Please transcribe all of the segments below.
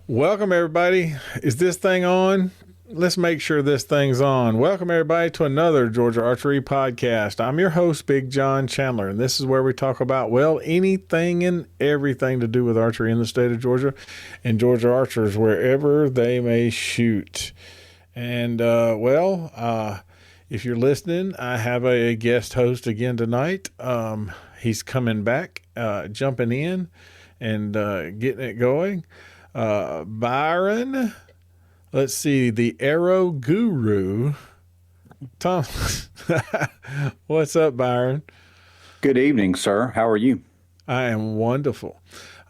Welcome, everybody. Is this thing on? Let's make sure this thing's on. Welcome, everybody, to another Georgia Archery podcast. I'm your host, Big John Chandler, and this is where we talk about, well, anything and everything to do with archery in the state of Georgia and Georgia archers wherever they may shoot. And, if you're listening, I have a guest host again tonight. He's coming back, jumping in and getting it going. Byron, let's see, the Arrow Guru. Tom, what's up, Byron? Good evening, sir. How are you? I am wonderful.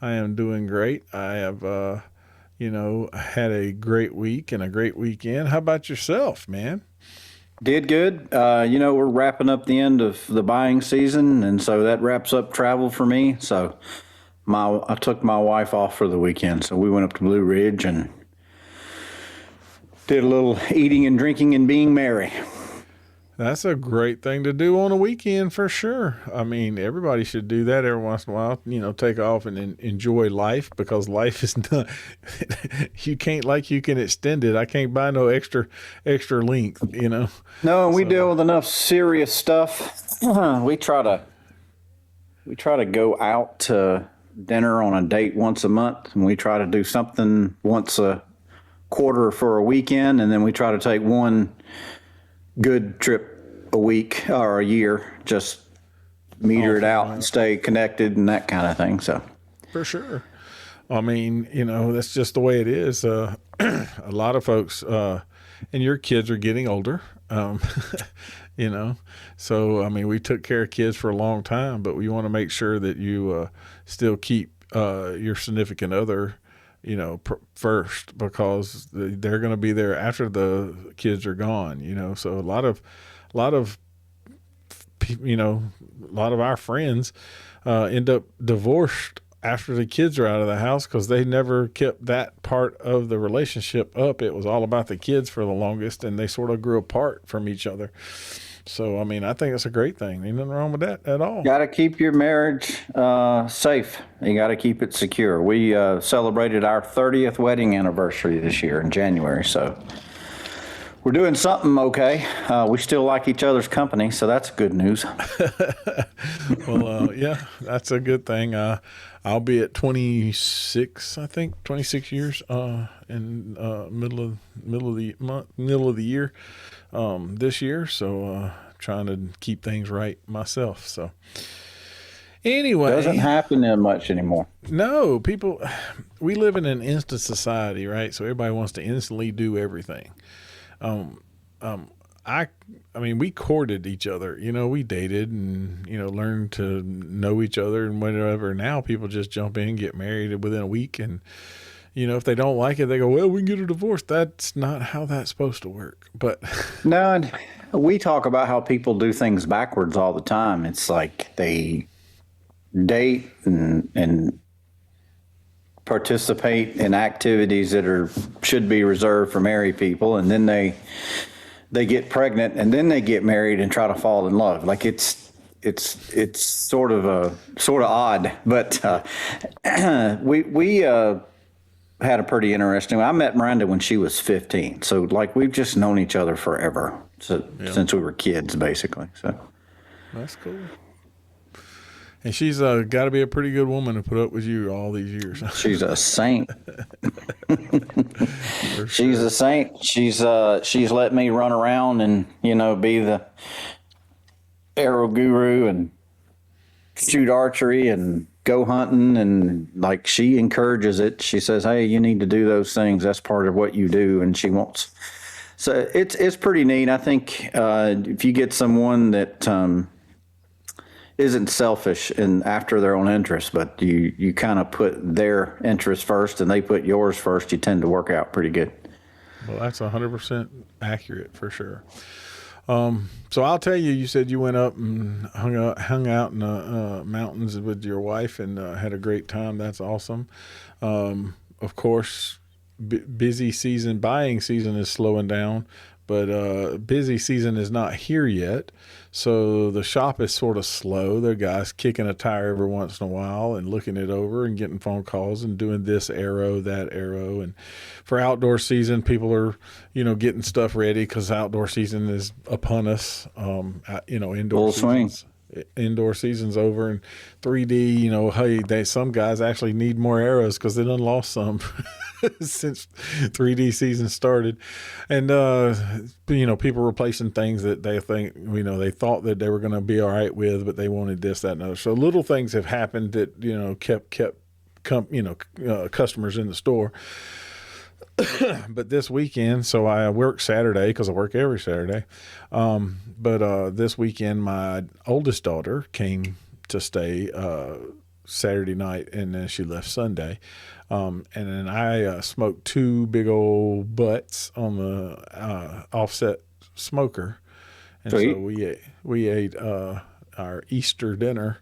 I am doing great. I have, had a great week and a great weekend. How about yourself, man? Did good. We're wrapping up the end of the buying season, and so that wraps up travel for me. So I took my wife off for the weekend, so we went up to Blue Ridge and did a little eating and drinking and being merry. That's a great thing to do on a weekend for sure. I mean, everybody should do that every once in a while, take off and enjoy life, because life is not, you can extend it. I can't buy no extra length, No, we deal with enough serious stuff. We try to go out to dinner on a date once a month, and we try to do something once a quarter for a weekend, and then we try to take one good trip a week or a year, just meter it out and stay connected and that kind of thing. So for sure. I mean, that's just the way it is. A lot of folks, and your kids are getting older, so, I mean, we took care of kids for a long time, but we want to make sure that you still keep your significant other, first, because they're going to be there after the kids are gone, so a lot of our friends end up divorced after the kids are out of the house, because they never kept that part of the relationship up. It was all about the kids for the longest, and they sort of grew apart from each other. So, I mean, I think it's a great thing. Ain't nothing wrong with that at all. Got to keep your marriage safe. You got to keep it secure. We celebrated our 30th wedding anniversary this year in January, so we're doing something okay. We still like each other's company, so that's good news. Well, yeah, that's a good thing. I'll be at 26 years in middle of the year this year. So trying to keep things right myself. So anyway, doesn't happen that much anymore. No, we live in an instant society, right? So everybody wants to instantly do everything. I mean, we courted each other, we dated and, learned to know each other and whatever. Now people just jump in, get married within a week. And, if they don't like it, they go, well, we can get a divorce. That's not how that's supposed to work. But no, and we talk about how people do things backwards all the time. It's like they date and participate in activities that should be reserved for married people. And then they get pregnant, and then they get married and try to fall in love. Like it's sort of odd, but we had a pretty interesting. I met Miranda when she was 15, so like we've just known each other forever, since we were kids, basically. So that's cool. And she's got to be a pretty good woman to put up with you all these years. She's a saint. She's a saint. She's let me run around and be the arrow guru and shoot archery and go hunting, and like she encourages it. She says, "Hey, you need to do those things. That's part of what you do," and she wants. So it's pretty neat. I think if you get someone that isn't selfish and after their own interests, but you kind of put their interests first and they put yours first, you tend to work out pretty good. Well, that's 100% accurate for sure. So I'll tell you, you said you went up and hung out in the mountains with your wife and had a great time. That's awesome. Of course, busy season, buying season is slowing down, but busy season is not here yet. So the shop is sort of slow. The guys kicking a tire every once in a while and looking it over and getting phone calls and doing this arrow, that arrow. And for outdoor season, people are, getting stuff ready because outdoor season is upon us. Indoor Full swing. Indoor season's over, and 3D, some guys actually need more arrows because they done lost some since 3D season started. And people replacing things that they think, they thought that they were going to be all right with, but they wanted this, that, and other. So little things have happened that kept customers in the store. But this weekend, so I work Saturday because I work every Saturday. But this weekend, my oldest daughter came to stay Saturday night, and then she left Sunday. And then I smoked 2 big old butts on the offset smoker, and Sweet. So we ate our Easter dinner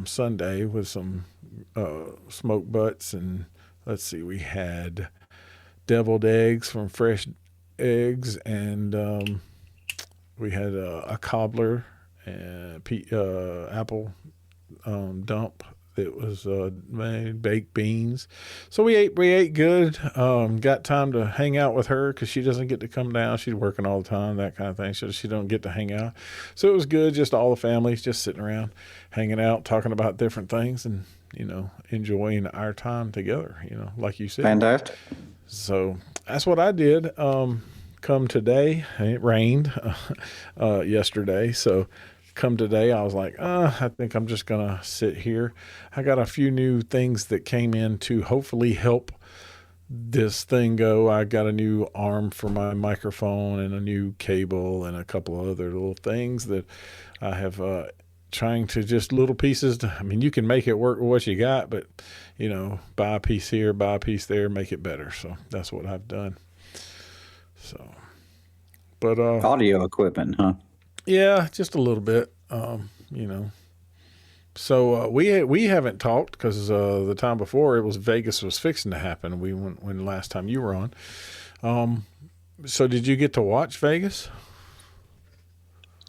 Sunday with some smoked butts, and let's see, we had deviled eggs from Fresh Eggs, and we had a cobbler and apple dump that was made, baked beans. So we ate good. Got time to hang out with her because she doesn't get to come down. She's working all the time, that kind of thing. So she don't get to hang out. So it was good. Just all the families just sitting around, hanging out, talking about different things, and enjoying our time together. Like you said. Fantastic. So that's what I did. Come today, it rained yesterday. So come today, I was like, I think I'm just going to sit here. I got a few new things that came in to hopefully help this thing go. I got a new arm for my microphone and a new cable and a couple of other little things that I have trying to just little pieces. You can make it work with what you got, but buy a piece here, buy a piece there, make it better. So that's what I've done. So, but Audio equipment, huh? Yeah, just a little bit. So we haven't talked because the time before it was Vegas was fixing to happen. We went when last time you were on. So did you get to watch Vegas?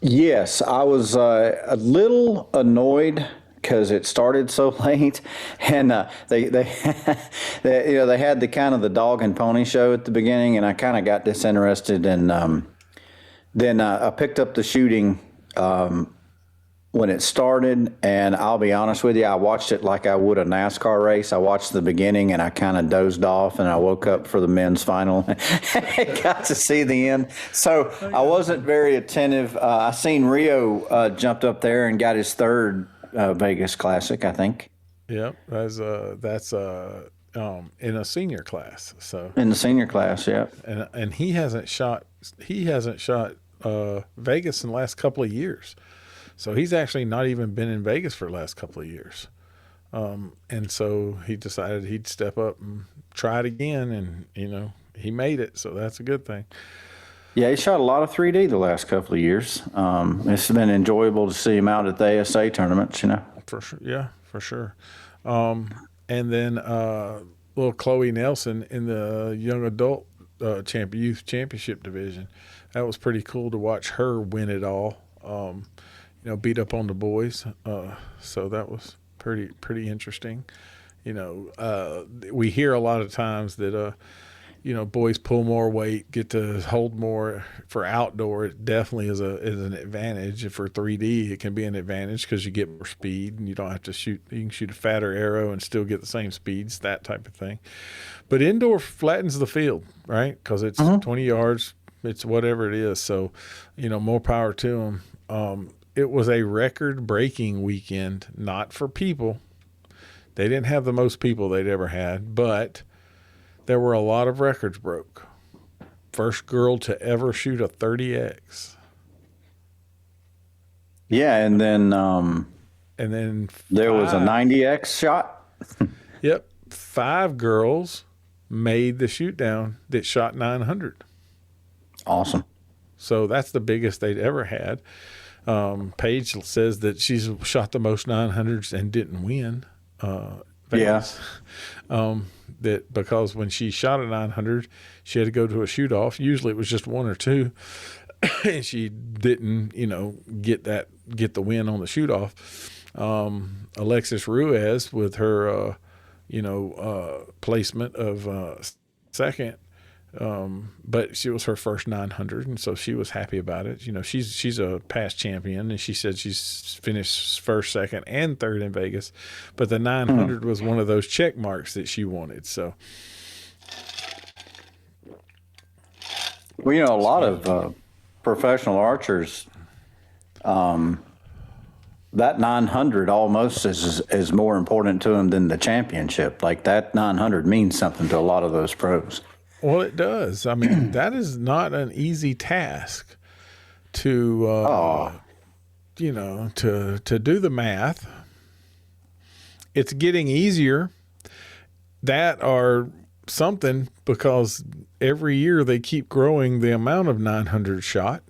Yes, I was a little annoyed because it started so late, and they they had the kind of the dog and pony show at the beginning, and I kind of got disinterested, and then I picked up the shooting when it started, and I'll be honest with you, I watched it like I would a NASCAR race. I watched the beginning, and I kind of dozed off, and I woke up for the men's final. Got to see the end. So I wasn't very attentive. I seen Rio jumped up there and got his third Vegas Classic, I think. Yep, that's in a senior class. So in the senior class, yeah. And he hasn't shot Vegas in the last couple of years. So he's actually not even been in Vegas for the last couple of years. And so he decided he'd step up and try it again, and he made it, so that's a good thing. Yeah, he shot a lot of 3D the last couple of years. It's been enjoyable to see him out at the ASA tournaments, For sure, yeah, for sure. And then little Chloe Nelson in the young adult youth championship division. That was pretty cool to watch her win it all. Beat up on the boys. So that was pretty interesting. We hear a lot of times that boys pull more weight, get to hold more for outdoor. It definitely is an advantage. For 3D, it can be an advantage because you get more speed and you don't have to shoot. You can shoot a fatter arrow and still get the same speeds, that type of thing. But indoor flattens the field, right? Because it's 20 yards. It's whatever it is. So, more power to them. It was a record-breaking weekend, not for people. They didn't have the most people they'd ever had, but there were a lot of records broke. First girl to ever shoot a 30X. Yeah, and then there was a 90X shot. Yep, 5 girls made the shoot down that shot 900. Awesome. So that's the biggest they'd ever had. Paige says that she's shot the most 900s and didn't win. Vegas. That because when she shot a 900, she had to go to a shoot off. Usually it was just one or two, and she didn't, get the win on the shoot off. Alexis Ruiz with her, placement of second. But she was her first 900, and so she was happy about it. She's a past champion, and she said she's finished first, second, and third in Vegas. But the 900 was one of those check marks that she wanted. So, well, a lot of professional archers, that 900 almost is more important to them than the championship. Like that 900 means something to a lot of those pros. Well, it does. I mean, that is not an easy task to, to do the math. It's getting easier. That or something, because every year they keep growing the amount of 900 shot.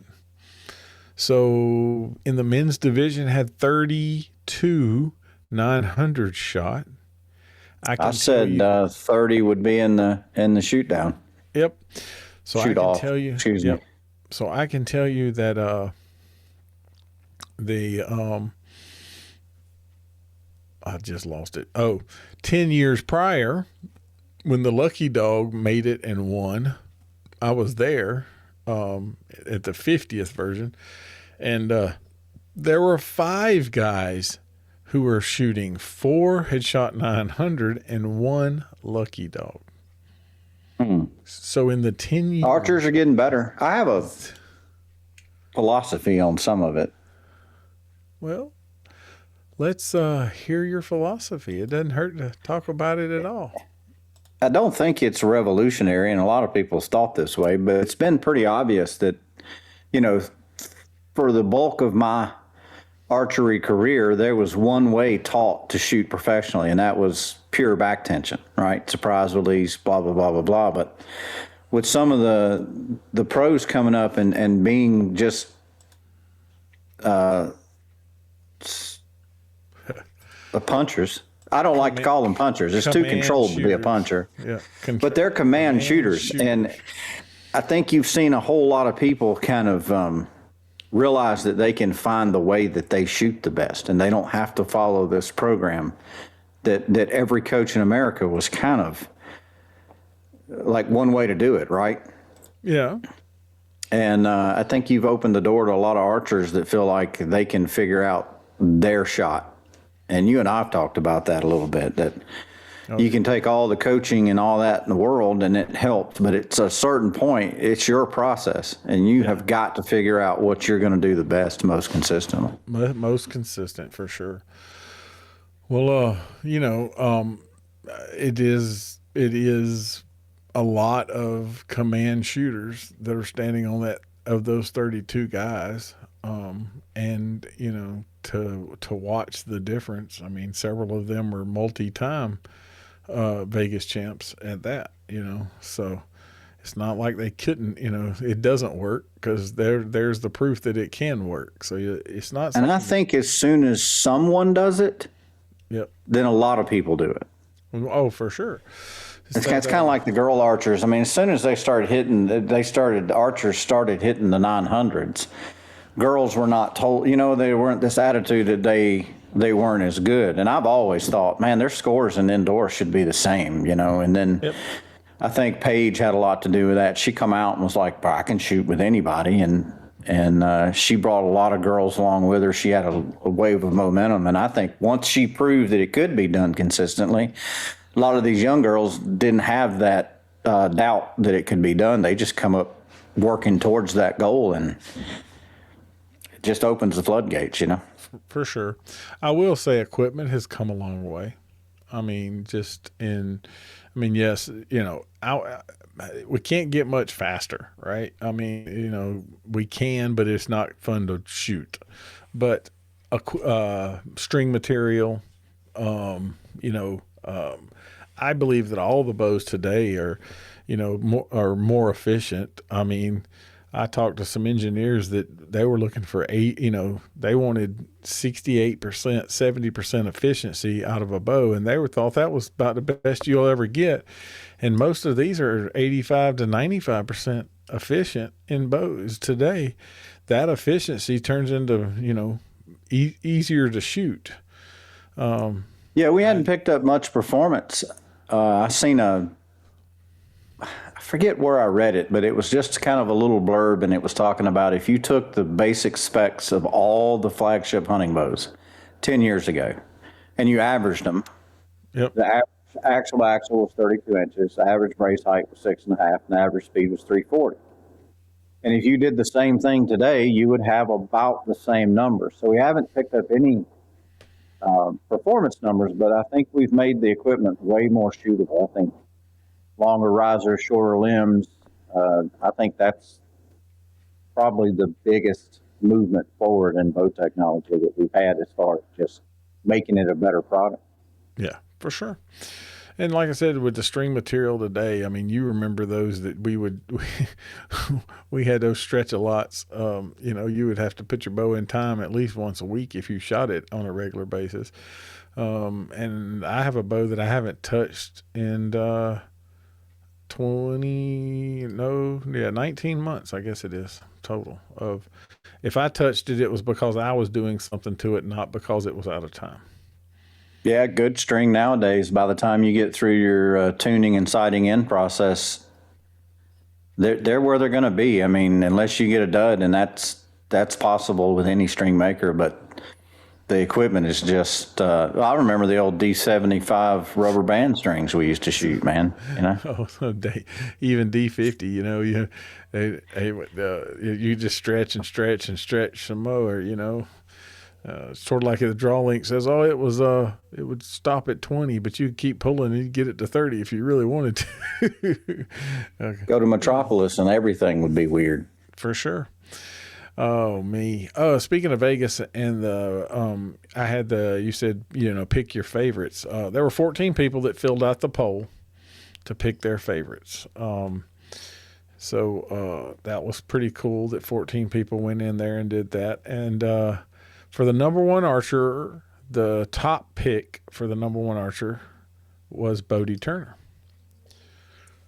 So in the men's division had 32 900 shot. I said 30 would be in the shoot down. Yep. So shoot I can off. tell you. Excuse me. So I can tell you that I just lost it. 10 years prior, when the Lucky Dog made it and won, I was there at the 50th version, and there were 5 guys who were shooting. 4 had shot 900 and 1 Lucky Dog. So in the 10 years, archers are getting better. I have a philosophy on some of it. Well, let's hear your philosophy. It doesn't hurt to talk about it at all. I don't think it's revolutionary, and a lot of people thought this way, but it's been pretty obvious that, for the bulk of my archery career, there was one way taught to shoot professionally, and that was pure back tension, right? Surprise release, blah, blah, blah, blah, blah. But with some of the pros coming up and being just the punchers, I don't like to call them punchers. It's too controlled to be a puncher. Yeah, but they're command shooters. And I think you've seen a whole lot of people kind of realize that they can find the way that they shoot the best, and they don't have to follow this program that every coach in America was kind of like one way to do it, right? Yeah. And I think you've opened the door to a lot of archers that feel like they can figure out their shot. And you and I have talked about that a little bit, that you can take all the coaching and all that in the world and it helps, but it's a certain point, it's your process, and you have got to figure out what you're going to do the best, most consistently. Most consistent, for sure. Well, it is a lot of command shooters that are standing on that, of those 32 guys. And, to watch the difference. I mean, several of them are multi-time Vegas champs at that, so it's not like they couldn't, it doesn't work, because there's the proof that it can work. So it's not. And I think as soon as someone does it, yep, then a lot of people do it. Oh, for sure. It's kind of like the girl archers. I mean, as soon as archers started hitting the 900s, girls were not told, they weren't this attitude that they weren't as good. And I've always thought, man, their scores in indoor should be the same, and then yep. I think Paige had a lot to do with that. She come out and was like, I can shoot with anybody. And she brought a lot of girls along with her. She had a wave of momentum. And I think once she proved that it could be done consistently, a lot of these young girls didn't have that doubt that it could be done. They just come up working towards that goal, and it just opens the floodgates, For sure. I will say equipment has come a long way. I mean, yes, we can't get much faster, right? I mean, we can, but it's not fun to shoot. But string material, I believe that all the bows today are more efficient. I mean, I talked to some engineers that they were looking for they wanted 68%, 70% efficiency out of a bow, and they thought that was about the best you'll ever get. And most of these are 85 to 95% efficient in bows today. That efficiency turns into, easier to shoot. Yeah, we hadn't picked up much performance. I forget where I read it, but it was just kind of a little blurb, and it was talking about if you took the basic specs of all the flagship hunting bows 10 years ago and you averaged them, Yep. the average axle was 32 inches, the average brace height was 6.5, and the average speed was 340. And if you did the same thing today, you would have about the same numbers. So we haven't picked up any performance numbers, but I think we've made the equipment way more shootable. I think longer risers, shorter limbs. I think that's probably the biggest movement forward in bow technology that we've had as far as just making it a better product. Yeah, for sure. And like I said, with the string material today, I mean, you remember those that we had those stretch-a-lots. You would have to put your bow in time at least once a week if you shot it on a regular basis. And I have a bow that I haven't touched in 19 months, I guess it is total. If I touched it, it was because I was doing something to it, not because it was out of time. Yeah, good string nowadays, by the time you get through your tuning and sighting in process, they're where they're going to be. I mean, unless you get a dud, and that's possible with any string maker, but the equipment is just, I remember the old D75 rubber band strings we used to shoot, man, even D50, you just stretch and stretch and stretch some more, sort of like the draw link says, it would stop at 20, but you keep pulling and you get it to 30 if you really wanted to. Okay. Go to Metropolis and everything would be weird. For sure. Oh, me. Speaking of Vegas and I had you said, pick your favorites. There were 14 people that filled out the poll to pick their favorites. So that was pretty cool that 14 people went in there and did that. And for the number one archer, the top pick for the number one archer was Bodie Turner.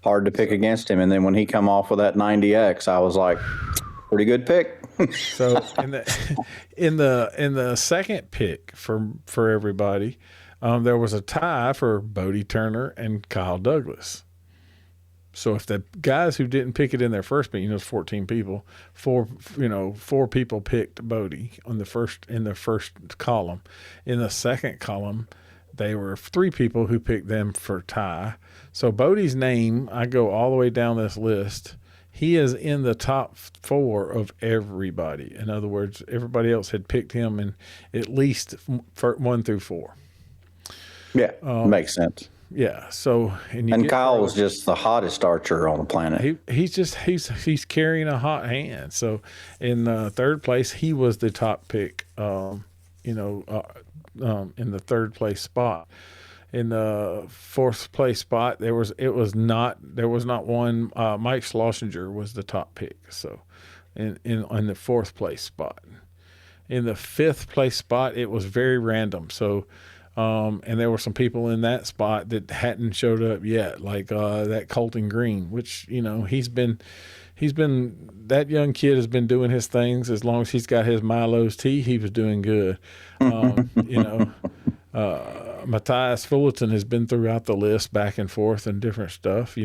Hard to pick against him. And then when he come off with that 90X, I was like, pretty good pick. So in the second pick for everybody, there was a tie for Bodie Turner and Kyle Douglas. So if the guys who didn't pick it in their first pick, it's 14 people, four people picked Bodie in the first column. In the second column, they were 3 people who picked them for tie. So Bodie's name, I go all the way down this list. He is in the top 4 of everybody. In other words, everybody else had picked him in at least 1 through 4. Yeah, makes sense. Yeah. So and Kyle was just the hottest archer on the planet. He's carrying a hot hand. So in third place, he was the top pick. In the third place spot. In the fourth place spot, there was not one. Mike Schlesinger was the top pick. So in the fourth place spot. In the fifth place spot, it was very random. So. And there were some people in that spot that hadn't showed up yet, like that Colton Green, which he's been that young kid has been doing his things as long as he's got his Milo's tea. He was doing good. Matthias Fullerton has been throughout the list, back and forth and different stuff,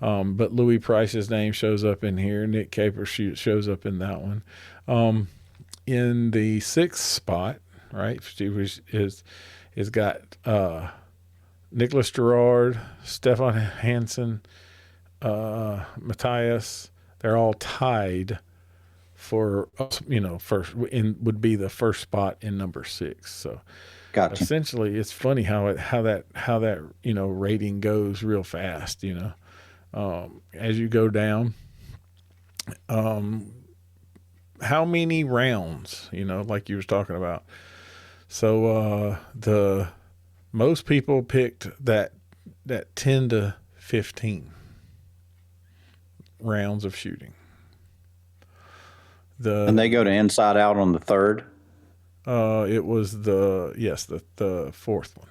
but Louis Price's name shows up in here. Nick Capers shows up in that one. In the sixth spot, right, is got Nicholas Gerard, Stefan Hansen, Matthias. They're all tied for first would be the first spot in number 6. So gotcha. Essentially, it's funny how that rating goes real fast. As you go down. How many rounds? Like you was talking about. So the most people picked that 10 to 15 rounds of shooting. And they go to inside out on the third? It was the fourth one.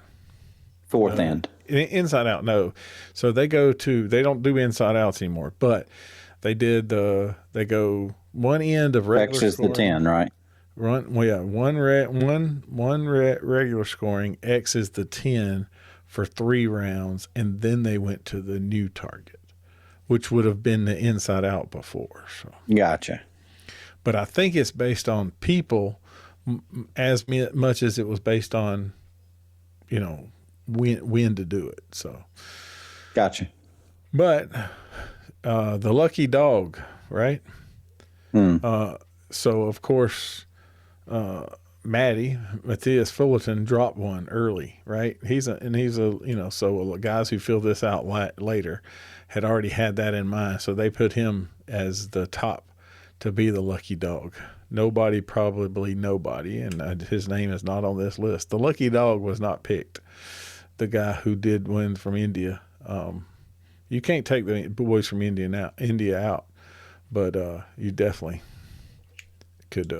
Fourth end. Inside out, no. So they don't do inside outs anymore, but they go one end of regular X is scoring. the 10, right? One regular scoring, X is the 10 for 3 rounds, and then they went to the new target, which would have been the inside out before. So. Gotcha. But I think it's based on people as much as it was based on, when to do it. So, gotcha. But the lucky dog, right? So of course, Matthias Fullerton dropped one early, right? So guys who fill this out later had already had that in mind, so they put him as the top to be the lucky dog. Probably nobody, and his name is not on this list. The lucky dog was not picked. The guy who did win from India. You can't take the boys from India out, but you definitely could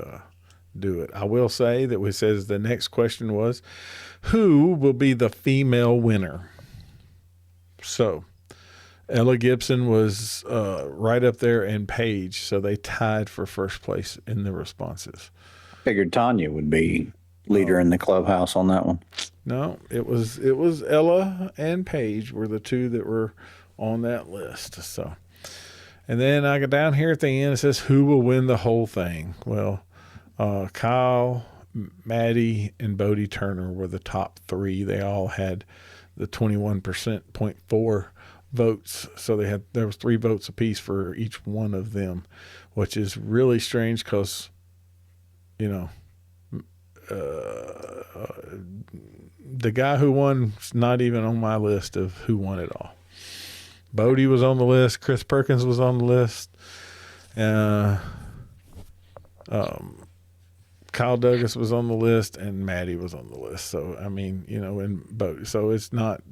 do it. I will say that it says the next question was, who will be the female winner? So Ella Gibson was right up there, and Paige, so they tied for first place in the responses. Figured Tanya would be leader in the clubhouse on that one. No, it was Ella and Paige were the two that were on that list. So, and then I go down here at the end. It says who will win the whole thing. Well, Kyle, Maddie, and Bodie Turner were the top 3. They all had the 21.4 votes. So there was 3 votes apiece for each one of them, which is really strange because, the guy who won is not even on my list of who won it all. Bodie was on the list. Chris Perkins was on the list. Kyle Douglas was on the list, and Maddie was on the list. So, I mean, and Bodie. So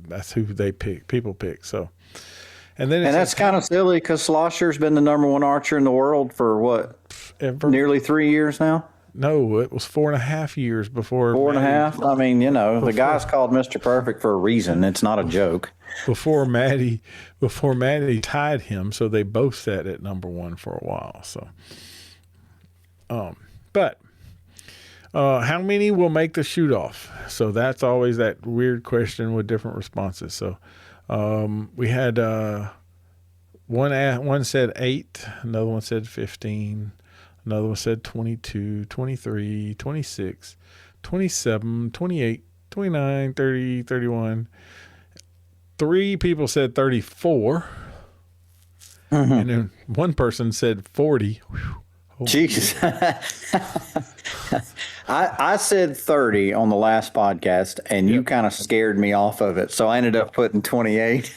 that's who they pick. People pick. So, and that's kind of silly because Schlosser's been the number 1 archer in the world for nearly 3 years now. No, it was 4.5 years before. 4.5. I mean, the guy's called Mr. Perfect for a reason. It's not a joke. Before Maddie tied him, so they both sat at number 1 for a while. So, but how many will make the shoot off? So that's always that weird question with different responses. So, we had one said 8, another one said 15. Another one said 22, 23, 26, 27, 28, 29, 30, 31. 3 people said 34. Mm-hmm. And then one person said 40. Jesus. I said 30 on the last podcast, and you kind of scared me off of it. So I ended up putting 28.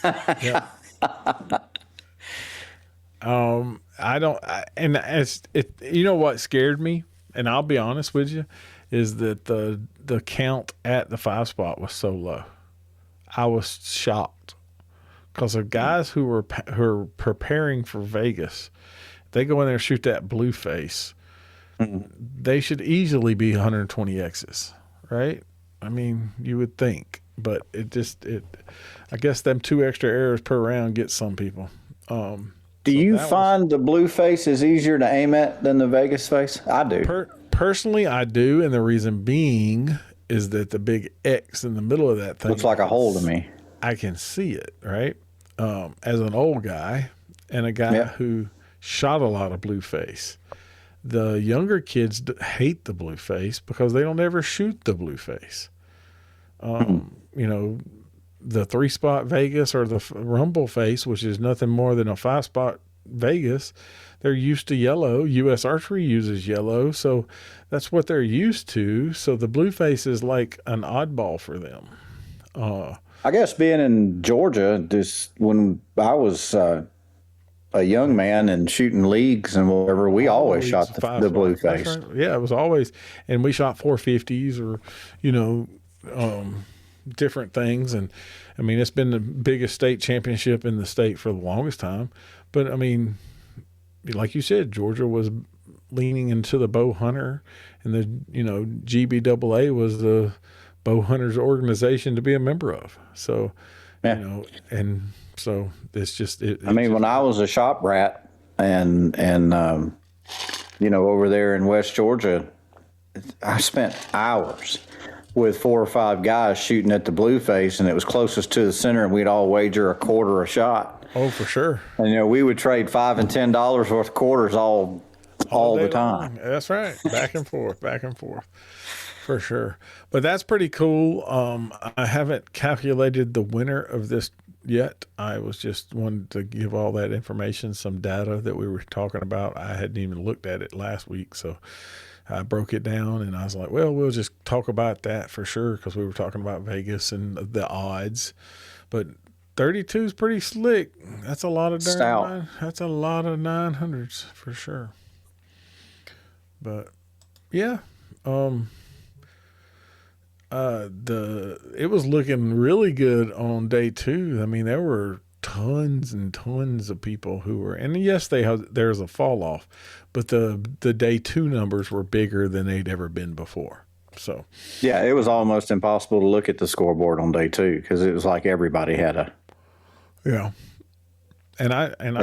What scared me, and I'll be honest with you, is that the count at the 5 spot was so low. I was shocked because of guys who are preparing for Vegas. They go in there and shoot that blue face. Mm-hmm. They should easily be 120 X's, right? I mean, you would think, but I guess them 2 extra errors per round get some people. Do you find the blue face is easier to aim at than the Vegas face? I do. Personally, I do, and the reason being is that the big X in the middle of that thing looks like a hole to me. I can see it, right? As an old guy and a guy who shot a lot of blue face, the younger kids hate the blue face because they don't ever shoot the blue face. The 3-spot Vegas or the rumble face, which is nothing more than a 5-spot Vegas, they're used to yellow. U.S. Archery uses yellow, so that's what they're used to. So the blue face is like an oddball for them. I guess being in Georgia, when I was a young man and shooting leagues and whatever, we always shot the blue face. Right. Yeah, it was always, and we shot 450s or, different things. And I mean, it's been the biggest state championship in the state for the longest time. But I mean, like you said, Georgia was leaning into the bow hunter, and the GBAA was the bow hunters organization to be a member of. So, Yeah. And so it's just. I mean, when I was a shop rat and over there in West Georgia, I spent hours with 4 or 5 guys shooting at the blueface, and it was closest to the center, and we'd all wager a quarter a shot. Oh, for sure. And we would trade $5 and $10 worth of quarters all the time. Long. That's right. Back and forth, for sure. But that's pretty cool. I haven't calculated the winner of this yet. I was just wanted to give all that information, some data that we were talking about. I hadn't even looked at it last week, so I broke it down, and I was like, well, we'll just talk about that for sure, because we were talking about Vegas and the odds. But 32 is pretty slick. That's a lot of Stout. That's a lot of 900s for sure. But yeah, it was looking really good on day 2. I mean, there were tons and tons of people who were, and yes, there's a fall off, but the day 2 numbers were bigger than they'd ever been before. So yeah, it was almost impossible to look at the scoreboard on day 2 because it was like everybody had had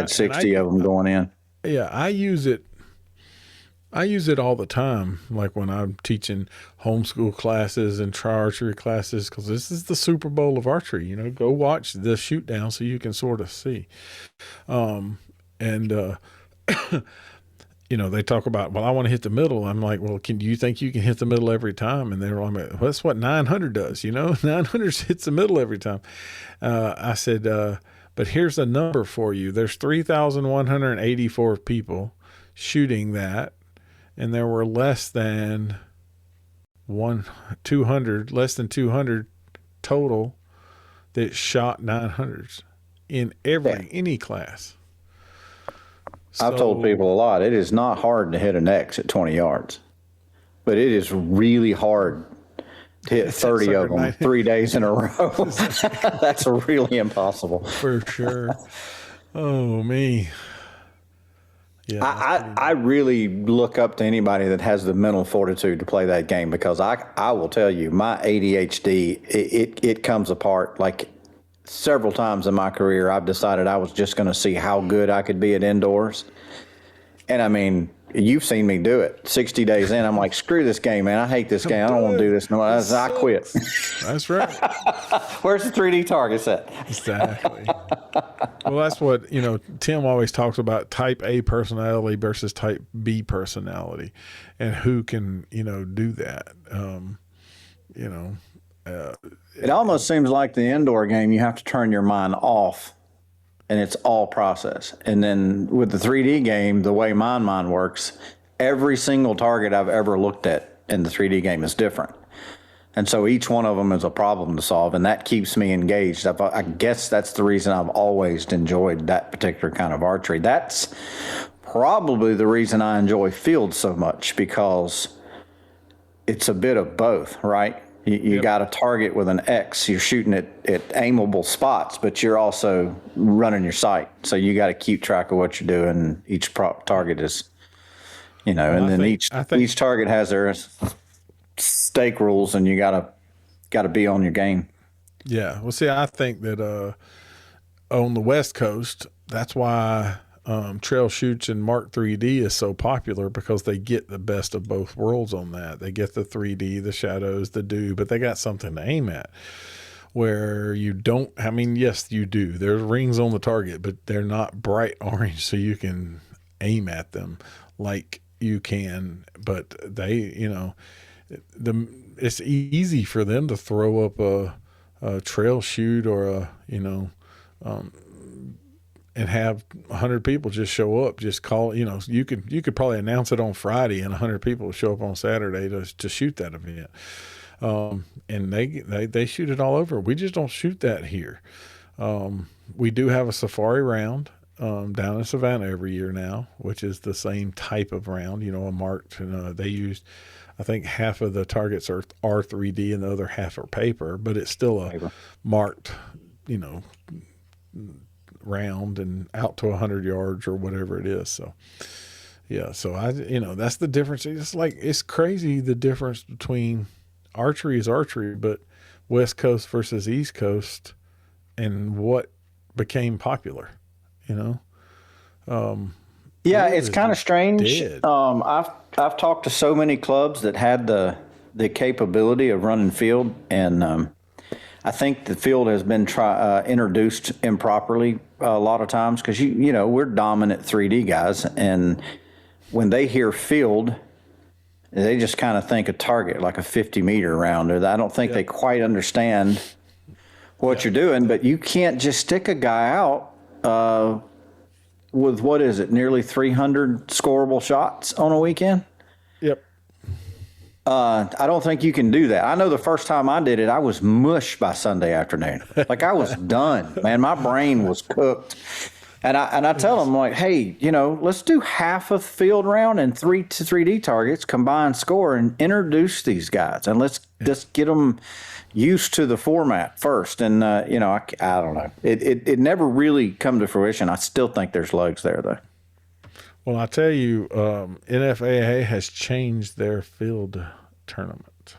60 of them going in. Yeah, I use it all the time, like when I'm teaching homeschool classes and try archery classes, because this is the Super Bowl of archery. Go watch the shoot down so you can sort of see. They talk about, well, I want to hit the middle. I'm like, well, do you think you can hit the middle every time? And they're like, well, that's what 900 does. 900 hits the middle every time. I said, but here's a number for you. There's 3,184 people shooting that. And there were less than 200 total that shot 900s in any class. I've told people a lot. It is not hard to hit an X at 20 yards, but it is really hard to hit 30 of them 3 days in a row. That's really impossible. For sure. Oh, me. Yeah, I really look up to anybody that has the mental fortitude to play that game, because I will tell you, my ADHD, it comes apart. Like several times in my career, I've decided I was just going to see how good I could be at indoors. And I mean, you've seen me do it. 60 days in, I'm like, screw this game, man. I hate this game. I don't want to do this no more. I quit. That's right. Where's the 3D targets at? Exactly. Well, that's what, Tim always talks about, type A personality versus type B personality, and who can, do that. It almost seems like the indoor game, you have to turn your mind off, and it's all process. And then with the 3D game, the way my mind works, every single target I've ever looked at in the 3D game is different. And so each one of them is a problem to solve, and that keeps me engaged. I guess that's the reason I've always enjoyed that particular kind of archery. That's probably the reason I enjoy field so much, because it's a bit of both, right? You got a target with an X. You're shooting at aimable spots, but you're also running your sight. So you got to keep track of what you're doing. Each target is, each target has their stake rules, and you got to be on your game. Yeah. Well, see, I think that on the West Coast, that's why trail shoots and Mark 3D is so popular, because they get the best of both worlds on that. They get the 3D, the shadows, the dew, but they got something to aim at. Where you don't, I mean, yes, you do. There's rings on the target, but they're not bright orange, so you can aim at them like you can. But they, it's easy for them to throw up a trail shoot or and have 100 people just show up, just call, you could probably announce it on Friday and 100 people show up on Saturday to shoot that event. And they shoot it all over. We just don't shoot that here. We do have a safari round down in Savannah every year now, which is the same type of round, a marked, they used, I think half of the targets are 3D and the other half are paper, but it's still a marked, round and out to 100 yards or whatever it is. So Yeah, so that's the difference. It's crazy the difference between archery is archery, but West Coast versus East Coast and what became popular, you know. Yeah, Field it's is kind of just strange. dead. I've talked to so many clubs that had the capability of running field, and I think the field has been introduced improperly a lot of times because we're dominant 3D guys, and when they hear field, they just kind of think a target like a 50-meter round. I don't think they quite understand what you're doing, but you can't just stick a guy out with what is it, nearly 300 scoreable shots on a weekend. Yep. I don't think you can do that. I know the first time I did it, I was mush by Sunday afternoon. Like I was done, man. My brain was cooked. And I tell them like, hey, let's do half a field round and 3D targets, combined score, and introduce these guys, and let's just get them used to the format first. And I don't know. It never really come to fruition. I still think there's legs there though. Well, I tell you, NFAA has changed their field tournament,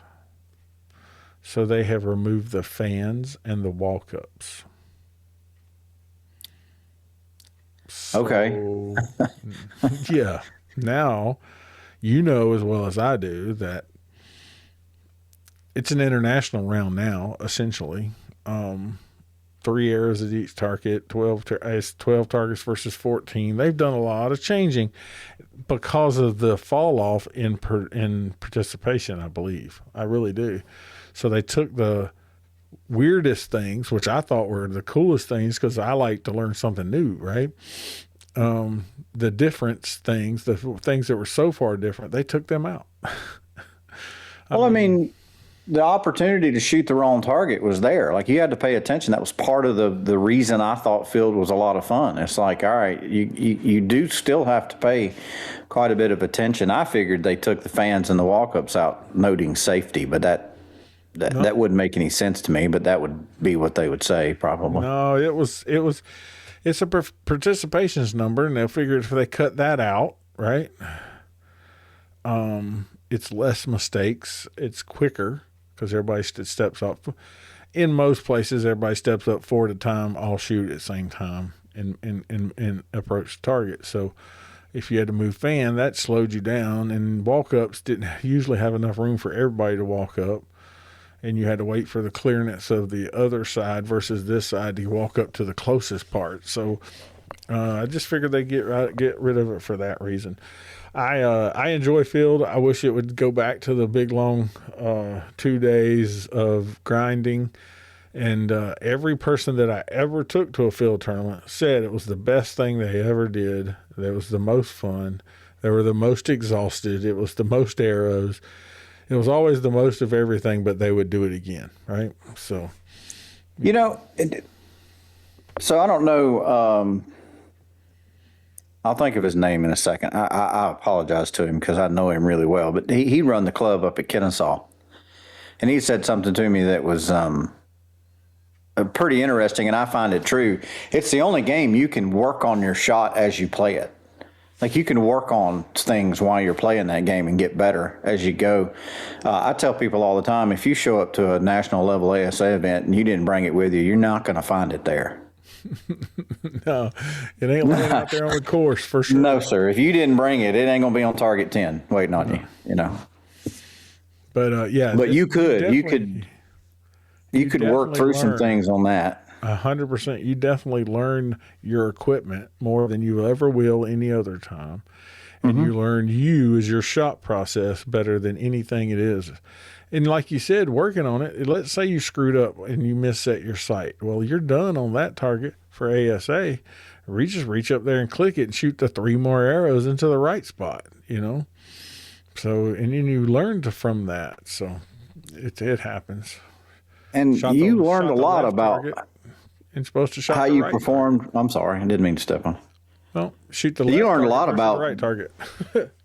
so they have removed the fans and the walk-ups. Okay. Yeah. Now, as well as I do that it's an international round now, essentially. 3 arrows at each target, 12 targets versus 14. They've done a lot of changing because of the fall off in participation, I believe. I really do. So they took the weirdest things, which I thought were the coolest things because I like to learn something new, right? The difference things, the things that were so far different, they took them out. I mean, the opportunity to shoot the wrong target was there. Like you had to pay attention. That was part of the reason I thought field was a lot of fun. It's like, all right, you do still have to pay quite a bit of attention. I figured they took the fans and the walk-ups out, noting safety, but that wouldn't make any sense to me, but that would be what they would say probably. No, it's a participations number, and they'll figure if they cut that out, right? It's less mistakes. It's quicker because everybody steps up. In most places, everybody steps up 4 at a time, all shoot at the same time and approach the target. So if you had to move fan, that slowed you down, and walk-ups didn't usually have enough room for everybody to walk up. And you had to wait for the clearance of the other side versus this side to walk up to the closest part. So I just figured they'd get rid of it for that reason. I enjoy field. I wish it would go back to the big, long 2 days of grinding. And every person that I ever took to a field tournament said it was the best thing they ever did. It was the most fun. They were the most exhausted. It was the most arrows. It was always the most of everything, but they would do it again, right? So, so I don't know. I'll think of his name in a second. I apologize to him because I know him really well, but he run the club up at Kennesaw, and he said something to me that was pretty interesting, and I find it true. It's the only game you can work on your shot as you play it. Like you can work on things while you're playing that game and get better as you go. I tell people all the time, if you show up to a national level ASA event and you didn't bring it with you, you're not going to find it there. No, it ain't laying out there on the course for sure. No, sir. If you didn't bring it, it ain't going to be on target 10 waiting on you, But yeah. But you could work through some things on that. 100%. You definitely learn your equipment more than you ever will any other time. And you learn you as your shot process better than anything it is. And like you said, working on it, let's say you screwed up and you misset your sight. Well, you're done on that target for ASA. Just reach up there and click it and shoot the 3 more arrows into the right spot, So, and then you learned from that. So it happens. And you learned a lot about and supposed to shot how the you right performed. target. I'm sorry, I didn't mean to step on. Well, shoot the left. You learned a target lot versus about the right target.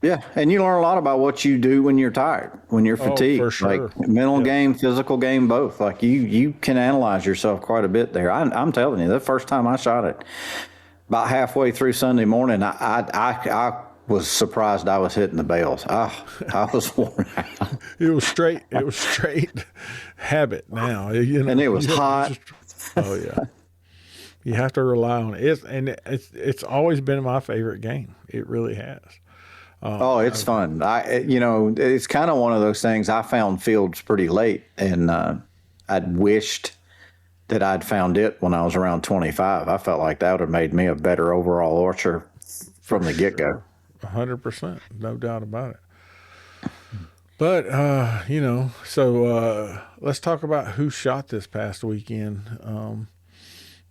Yeah, and you learn a lot about what you do when you're tired, when you're fatigued. For sure. Like mental game, physical game, both. Like you can analyze yourself quite a bit there. I'm telling you, the first time I shot it, about halfway through Sunday morning, I was surprised I was hitting the bales. I was worn out. It was straight. It was straight habit now. And it was hot. Oh yeah. You have to rely on it. It's always been my favorite game. It really has. It's fun. It's kind of one of those things. I found fields pretty late, and I'd wished that I'd found it when I was around 25. I felt like that would have made me a better overall archer from the get-go. 100%, no doubt about it. But so let's talk about who shot this past weekend.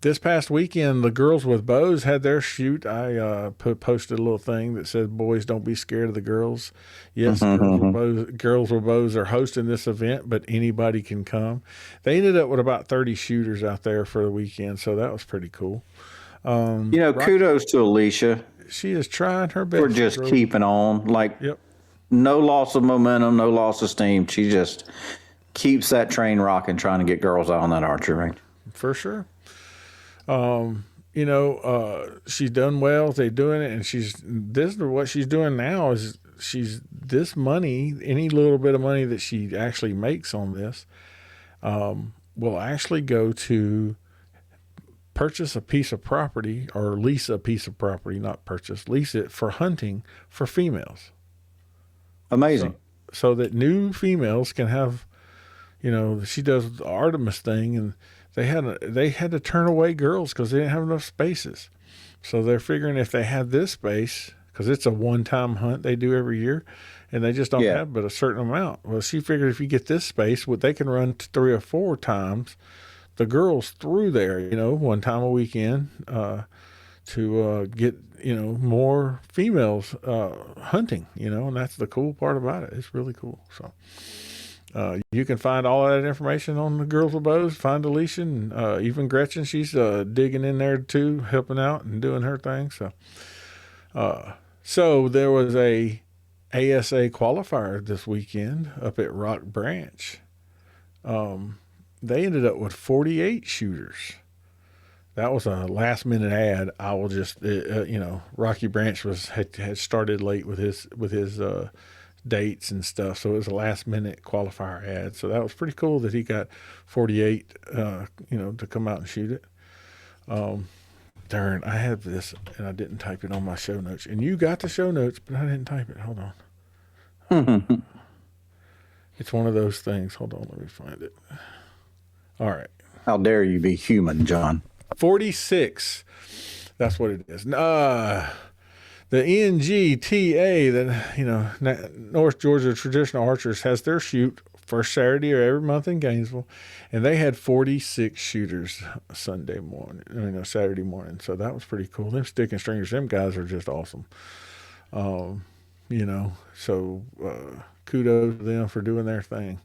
This past weekend, the girls with bows had their shoot. I posted a little thing that said, "Boys, don't be scared of the girls." Yes, girls with bows are hosting this event, but anybody can come. They ended up with about 30 shooters out there for the weekend, so that was pretty cool. Kudos to Alicia. She is trying her best. We're just keeping on. Yep. No loss of momentum, no loss of steam. She just keeps that train rocking, trying to get girls out on that archery range. For sure. She's done well. They're doing it, and what she's doing now is this money, any little bit of money that she actually makes on this, will actually go to purchase a piece of property or lease a piece of property, not purchase, lease it for hunting for females. Amazing. So that new females can have, she does the Artemis thing, and they had to turn away girls because they didn't have enough spaces. So they're figuring if they had this space, because it's a one-time hunt they do every year, and they just don't have but a certain amount. Well, she figured if you get this space, they can run 3 or 4 times the girls through there, one time a weekend to get, more females hunting, and that's the cool part about it. It's really cool. So you can find all that information on the Girls with Bows. Find Alicia, and even Gretchen. She's digging in there too, helping out and doing her thing. So there was a ASA qualifier this weekend up at Rock Branch. They ended up with 48 shooters. That was a last minute ad. I will just, Rocky Branch had started late with his dates and stuff, so it was a last minute qualifier ad. So that was pretty cool that he got 48, to come out and shoot it. Darn, I have this and I didn't type it on my show notes. And you got the show notes, but I didn't type it. Hold on. It's one of those things. Hold on, let me find it. All right. How dare you be human, John? 46. That's what it is. The NGTA, the North Georgia Traditional Archers, has their shoot first Saturday of every month in Gainesville, and they had 46 shooters Saturday morning. So that was pretty cool. Them stick and stringers, them guys are just awesome. So kudos to them for doing their thing.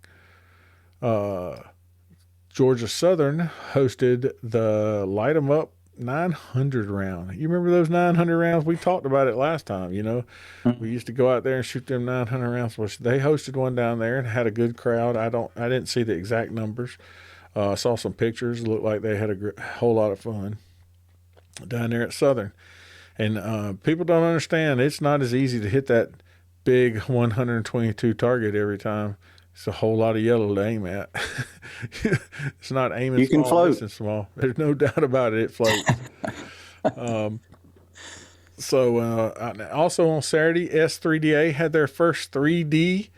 Georgia Southern hosted the Light 'em Up 900 round. You remember those 900 rounds? We talked about it last time. We used to go out there and shoot them 900 rounds. Well, they hosted one down there and had a good crowd. I didn't see the exact numbers. I saw some pictures. It looked like they had a whole lot of fun down there at Southern. And people don't understand. It's not as easy to hit that big 122 target every time. It's a whole lot of yellow to aim at. It's not aiming you small. Can float. It's small. There's no doubt about it. It floats. Also on Saturday, S3DA had their first 3D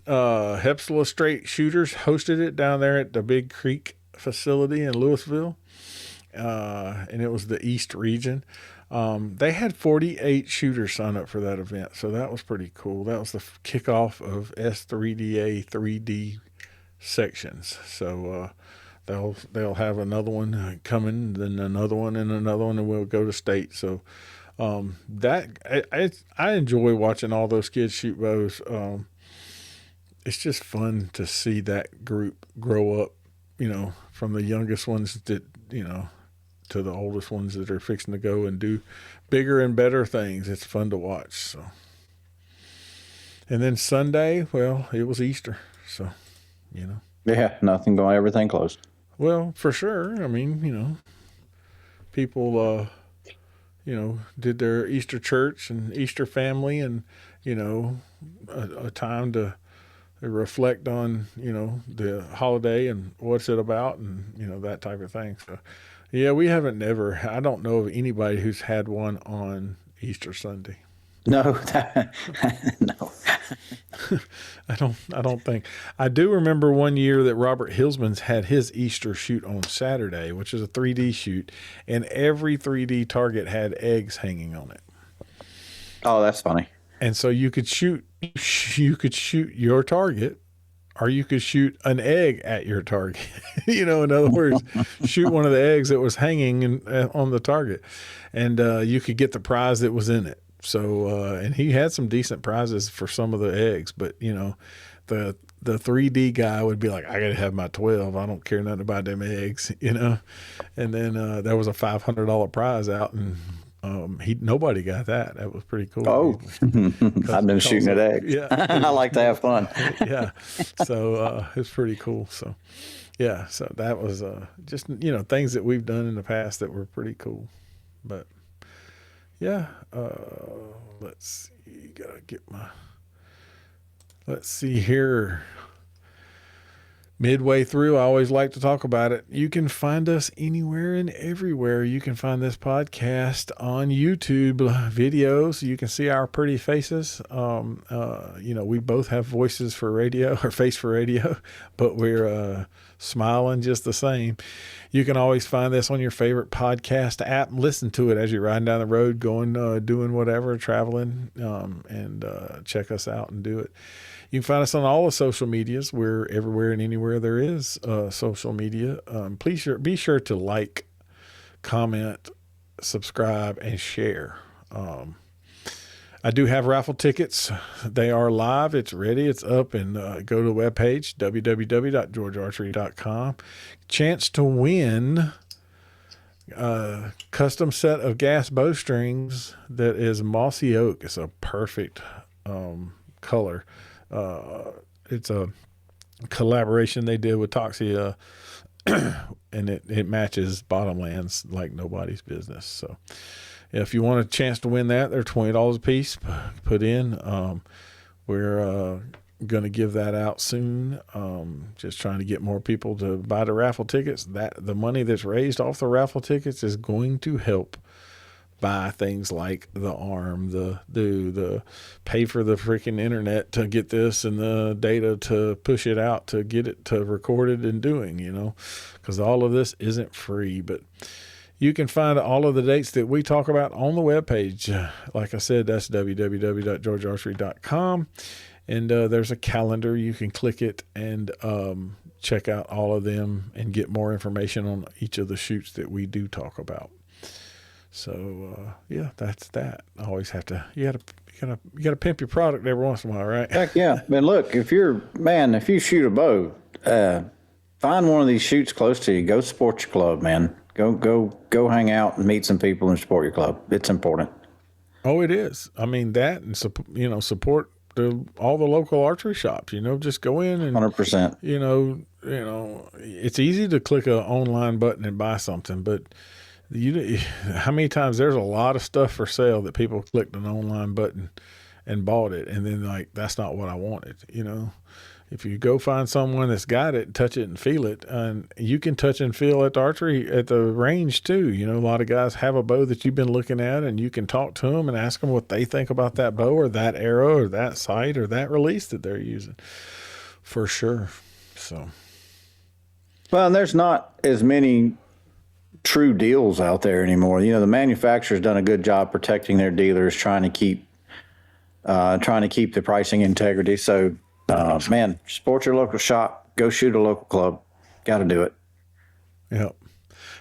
Hepzibah Straight Shooters hosted it down there at the Big Creek facility in Louisville. And it was the East region. They had 48 shooters sign up for that event, so that was pretty cool. That was the kickoff of S3DA 3D sections. So they'll have another one coming, then another one, and we'll go to state. So I enjoy watching all those kids shoot bows. It's just fun to see that group grow up, from the youngest ones that to the oldest ones that are fixing to go and do bigger and better things. It's fun to watch. So, and then Sunday, well, it was Easter. So, Yeah, nothing going, everything closed. Well, for sure. I mean, people, did their Easter church and Easter family, and a time to reflect on the holiday and what's it about, and that type of thing. So yeah, we haven't never. I don't know of anybody who's had one on Easter Sunday. No, no. I don't think. I do remember one year that Robert Hilsman's had his Easter shoot on Saturday, which is a 3D shoot, and every 3D target had eggs hanging on it. Oh, that's funny. And so you could shoot your target, or you could shoot an egg at your target. In other words, shoot one of the eggs that was hanging on the target, and you could get the prize that was in it. So, and he had some decent prizes for some of the eggs, but the 3D guy would be like, I got to have my 12. I don't care nothing about them eggs, and then there was a $500 prize out, and nobody got that. That was pretty cool. Oh, I've been shooting at eggs. Yeah. I like to have fun. Yeah. So, it's pretty cool. So, yeah. So that was, just, things that we've done in the past that were pretty cool, but yeah. Let's see. Let's see here. Midway through, I always like to talk about it. You can find us anywhere and everywhere. You can find this podcast on YouTube videos. You can see our pretty faces. We both have voices for radio, or face for radio, but we're smiling just the same. You can always find this on your favorite podcast app and listen to it as you're riding down the road, going, doing whatever, traveling, and check us out and do it. You can find us on all the social medias. We're everywhere and anywhere there is social media. Please be sure to like, comment, subscribe, and share. I do have raffle tickets. They are live. It's ready. It's up, and go to the webpage, www.georgiaarchery.com. Chance to win a custom set of gas bowstrings that is mossy oak. It's a perfect color. It's a collaboration they did with Toxia, and it matches Bottomlands like nobody's business. So if you want a chance to win that, they're $20 a piece. Put in. We're going to give that out soon. Just trying to get more people to buy the raffle tickets. That the money that's raised off the raffle tickets is going to help buy things like the arm, the pay for the freaking internet to get this, and the data to push it out, to get it to record it and doing, because all of this isn't free. But you can find all of the dates that we talk about on the webpage. Like I said, that's www.georgiaarchery.com. And there's a calendar. You can click it and check out all of them and get more information on each of the shoots that we do talk about. So yeah, that's that. I always have to. You gotta pimp your product every once in a while, right? Heck yeah, man. Look, if you shoot a bow, find one of these shoots close to you. Go support your club, man. Go hang out and meet some people and support your club. It's important. Oh, it is. I mean that, and support all the local archery shops. Just go in and 100%. It's easy to click an online button and buy something, but how many times there's a lot of stuff for sale that people clicked an online button and bought it, and then like, that's not what I wanted. If you go find someone that's got it, touch it and feel it, and you can touch and feel at the archery at the range too. A lot of guys have a bow that you've been looking at, and you can talk to them and ask them what they think about that bow or that arrow or that sight or that release that they're using, for sure. So, well, and there's not as many true deals out there anymore. The manufacturer's done a good job protecting their dealers, trying to keep the pricing integrity. So, man, support your local shop. Go shoot a local club. Got to do it. Yep.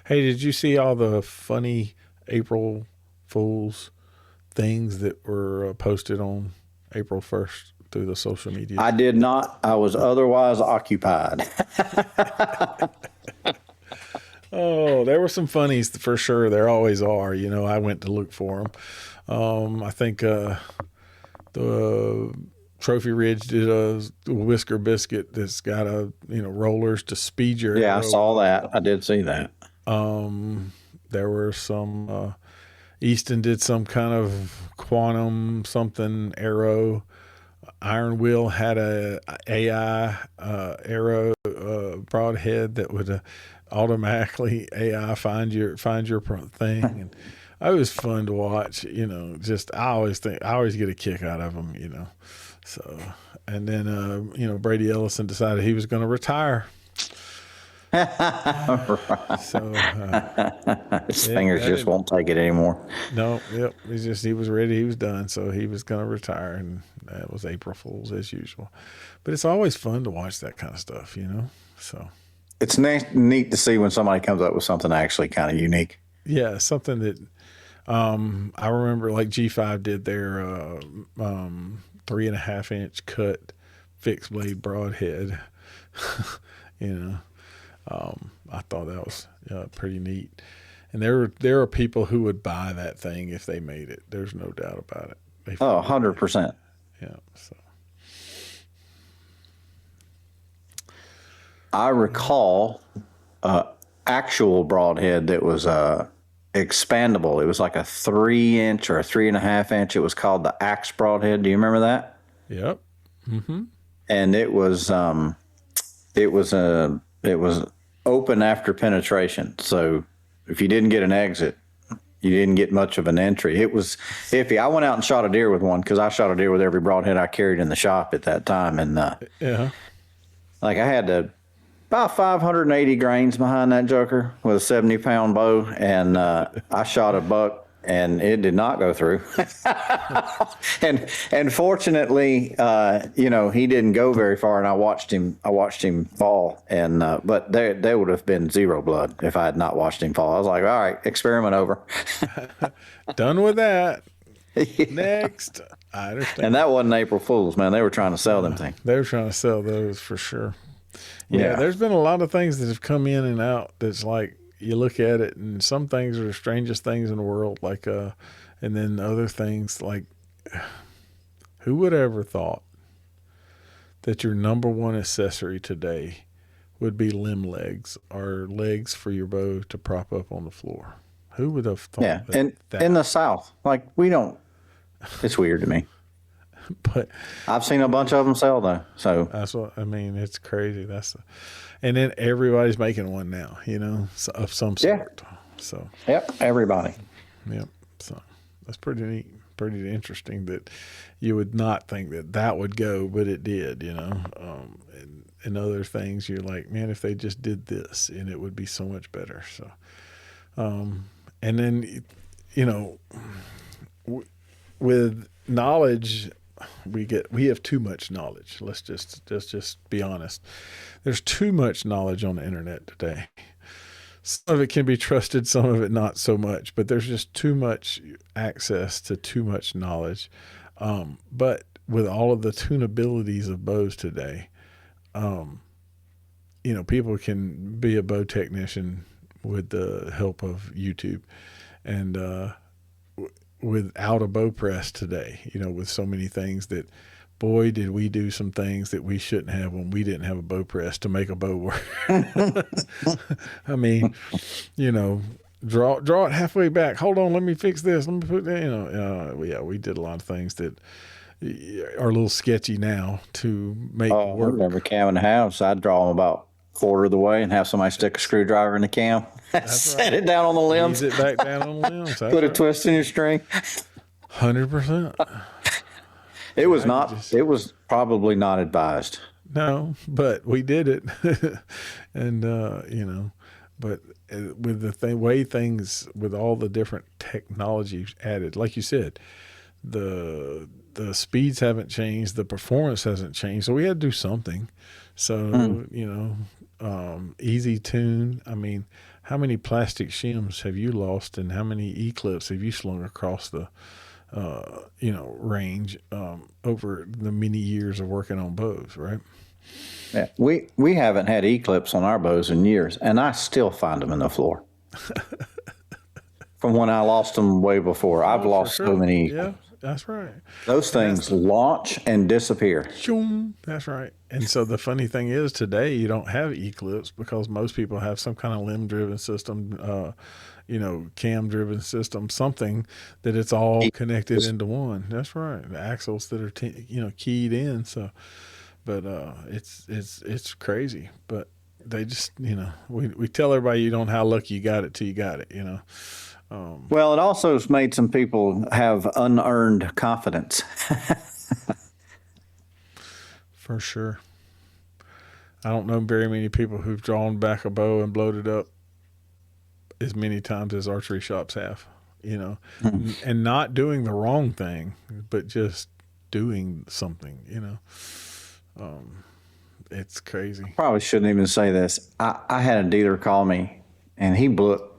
Hey, did you see all the funny April Fools things that were posted on April 1st through the social media? I did not. I was otherwise occupied. Oh, there were some funnies for sure. There always are. I went to look for them. I think the Trophy Ridge did a whisker biscuit that's got rollers to speed your Yeah, arrow. I saw that. I did see that. There were some Easton did some kind of quantum something arrow. Iron Will had a AI arrow broadhead that would automatically AI find your thing, and it was fun to watch. Just I always get a kick out of them. So and then Brady Ellison decided he was going to retire. So his fingers just won't take it anymore. No, yep. He was ready. He was done. So he was going to retire, and that was April Fool's as usual. But it's always fun to watch that kind of stuff, So it's neat to see when somebody comes up with something actually kind of unique. Yeah, something that I remember, like G5 did their 3.5-inch cut fixed blade broadhead. I thought that was pretty neat. And there are people who would buy that thing if they made it. There's no doubt about it. 100%. Yeah. So I recall actual broadhead that was expandable. It was like a 3-inch or a 3.5-inch. It was called the Axe broadhead. Do you remember that? Yep. Mm-hmm. And it was open after penetration. So if you didn't get an exit, you didn't get much of an entry. It was iffy. I went out and shot a deer with one because I shot a deer with every broadhead I carried in the shop at that time. And yeah, like I had about 580 grains behind that joker with a 70-pound bow, and I shot a buck. And it did not go through. and fortunately, he didn't go very far, and I watched him fall. And but there would have been zero blood if I had not watched him fall. I was like, all right, experiment over. Done with that. Next. I understand. And that wasn't April Fool's, man. They were trying to sell them things. They were trying to sell those for sure. Yeah, there's been a lot of things that have come in and out that's like, you look at it, and some things are the strangest things in the world, like, and then other things like, who would ever thought that your number one accessory today would be limb legs or legs for your bow to prop up on the floor? Who would have thought? Yeah, and in the South, like we don't. It's weird to me. But I've seen a bunch of them sell though. So that's what I mean. It's crazy. And then everybody's making one now, of some sort. Yeah. So yep, everybody. Yep. So that's pretty neat, pretty interesting that you would not think that would go, but it did. And other things, you're like, man, if they just did this, and it would be so much better. So, and then with knowledge. We have too much knowledge. Let's just be honest. There's too much knowledge on the internet today. Some of it can be trusted, some of it not so much, but there's just too much access to too much knowledge. But with all of the tunabilities of bows today, people can be a bow technician with the help of YouTube, and without a bow press today, with so many things that, boy, did we do some things that we shouldn't have when we didn't have a bow press to make a bow work. I mean, draw it halfway back. Hold on, let me fix this. Let me put that. We did a lot of things that are a little sketchy now to make work. I remember cam in the house. I'd draw them about quarter of the way and have somebody stick a screwdriver in the cam. Set it down on the limbs. Ease it back down on the limbs. Put a twist in your string. 100%. It was not. It was probably not advised. No, but we did it, and but with the way things, with all the different technology added, like you said, the speeds haven't changed, the performance hasn't changed, so we had to do something. So easy tune. I mean, how many plastic shims have you lost, and how many E-clips have you slung across the range over the many years of working on bows, right? Yeah, we haven't had E-clips on our bows in years, and I still find them in the floor. From when I lost them way before. I've lost so many. Yeah, that's right. Those things launch and disappear. That's right. And so the funny thing is, today you don't have E-clips because most people have some kind of limb-driven system, cam driven system, something that it's all connected into one. That's right. The axles that are, keyed in. So, but, it's crazy, but they just, we tell everybody you don't know how lucky you got it till you got it, Well, it also has made some people have unearned confidence. For sure. I don't know very many people who've drawn back a bow and blowed it up as many times as archery shops have, and not doing the wrong thing, but just doing something, it's crazy. Probably shouldn't even say this. I had a dealer call me, and he blew up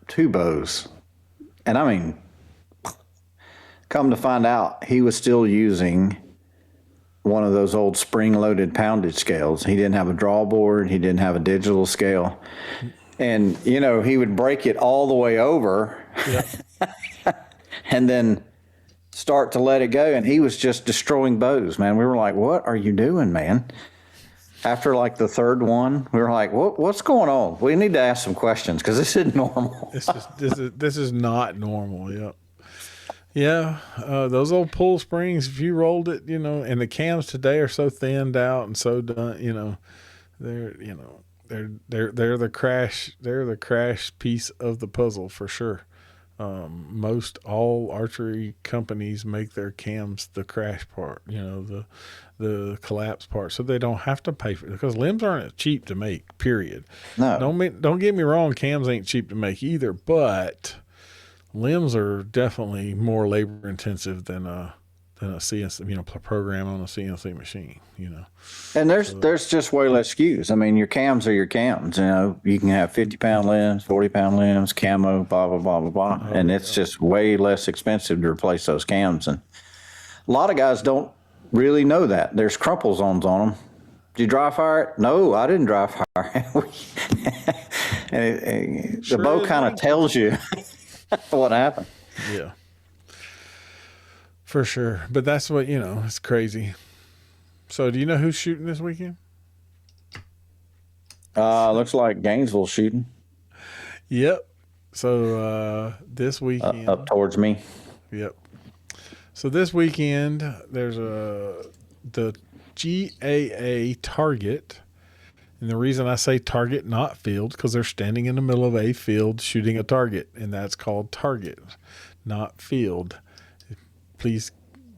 2 bows. And I mean, come to find out, he was still using one of those old spring-loaded poundage scales. He didn't have a draw board. He didn't have a digital scale. And, he would break it all the way over. Yep. And then start to let it go. And he was just destroying bows, man. We were like, what are you doing, man? After like the 3rd one, we were like, what's going on? We need to ask some questions because this isn't normal. This is not normal. Yep. Yeah. Those old pull springs, if you rolled it, and the cams today are so thinned out and so done, they're the crash piece of the puzzle for sure. Most all archery companies make their cams the crash part, the collapse part, so they don't have to pay for it because limbs aren't cheap to make. Period. No, don't get me wrong, cams ain't cheap to make either, but limbs are definitely more labor intensive than a CNC, program on a CNC machine, And there's just way less SKUs. I mean, your cams are your cams. You can have 50-pound limbs, 40-pound limbs, camo, blah blah blah blah blah, and it's just way less expensive to replace those cams. And a lot of guys don't really know that. There's crumple zones on them. Did you dry fire it? No, I didn't dry fire it. And the bow kind of tells you what happened. Yeah. For sure. But that's what, it's crazy. So do you know who's shooting this weekend? Looks like Gainesville shooting. Yep. So this weekend. Up towards me. Yep. So this weekend, there's the GAA target. And the reason I say target, not field, because they're standing in the middle of a field shooting a target. And that's called target, not field. Please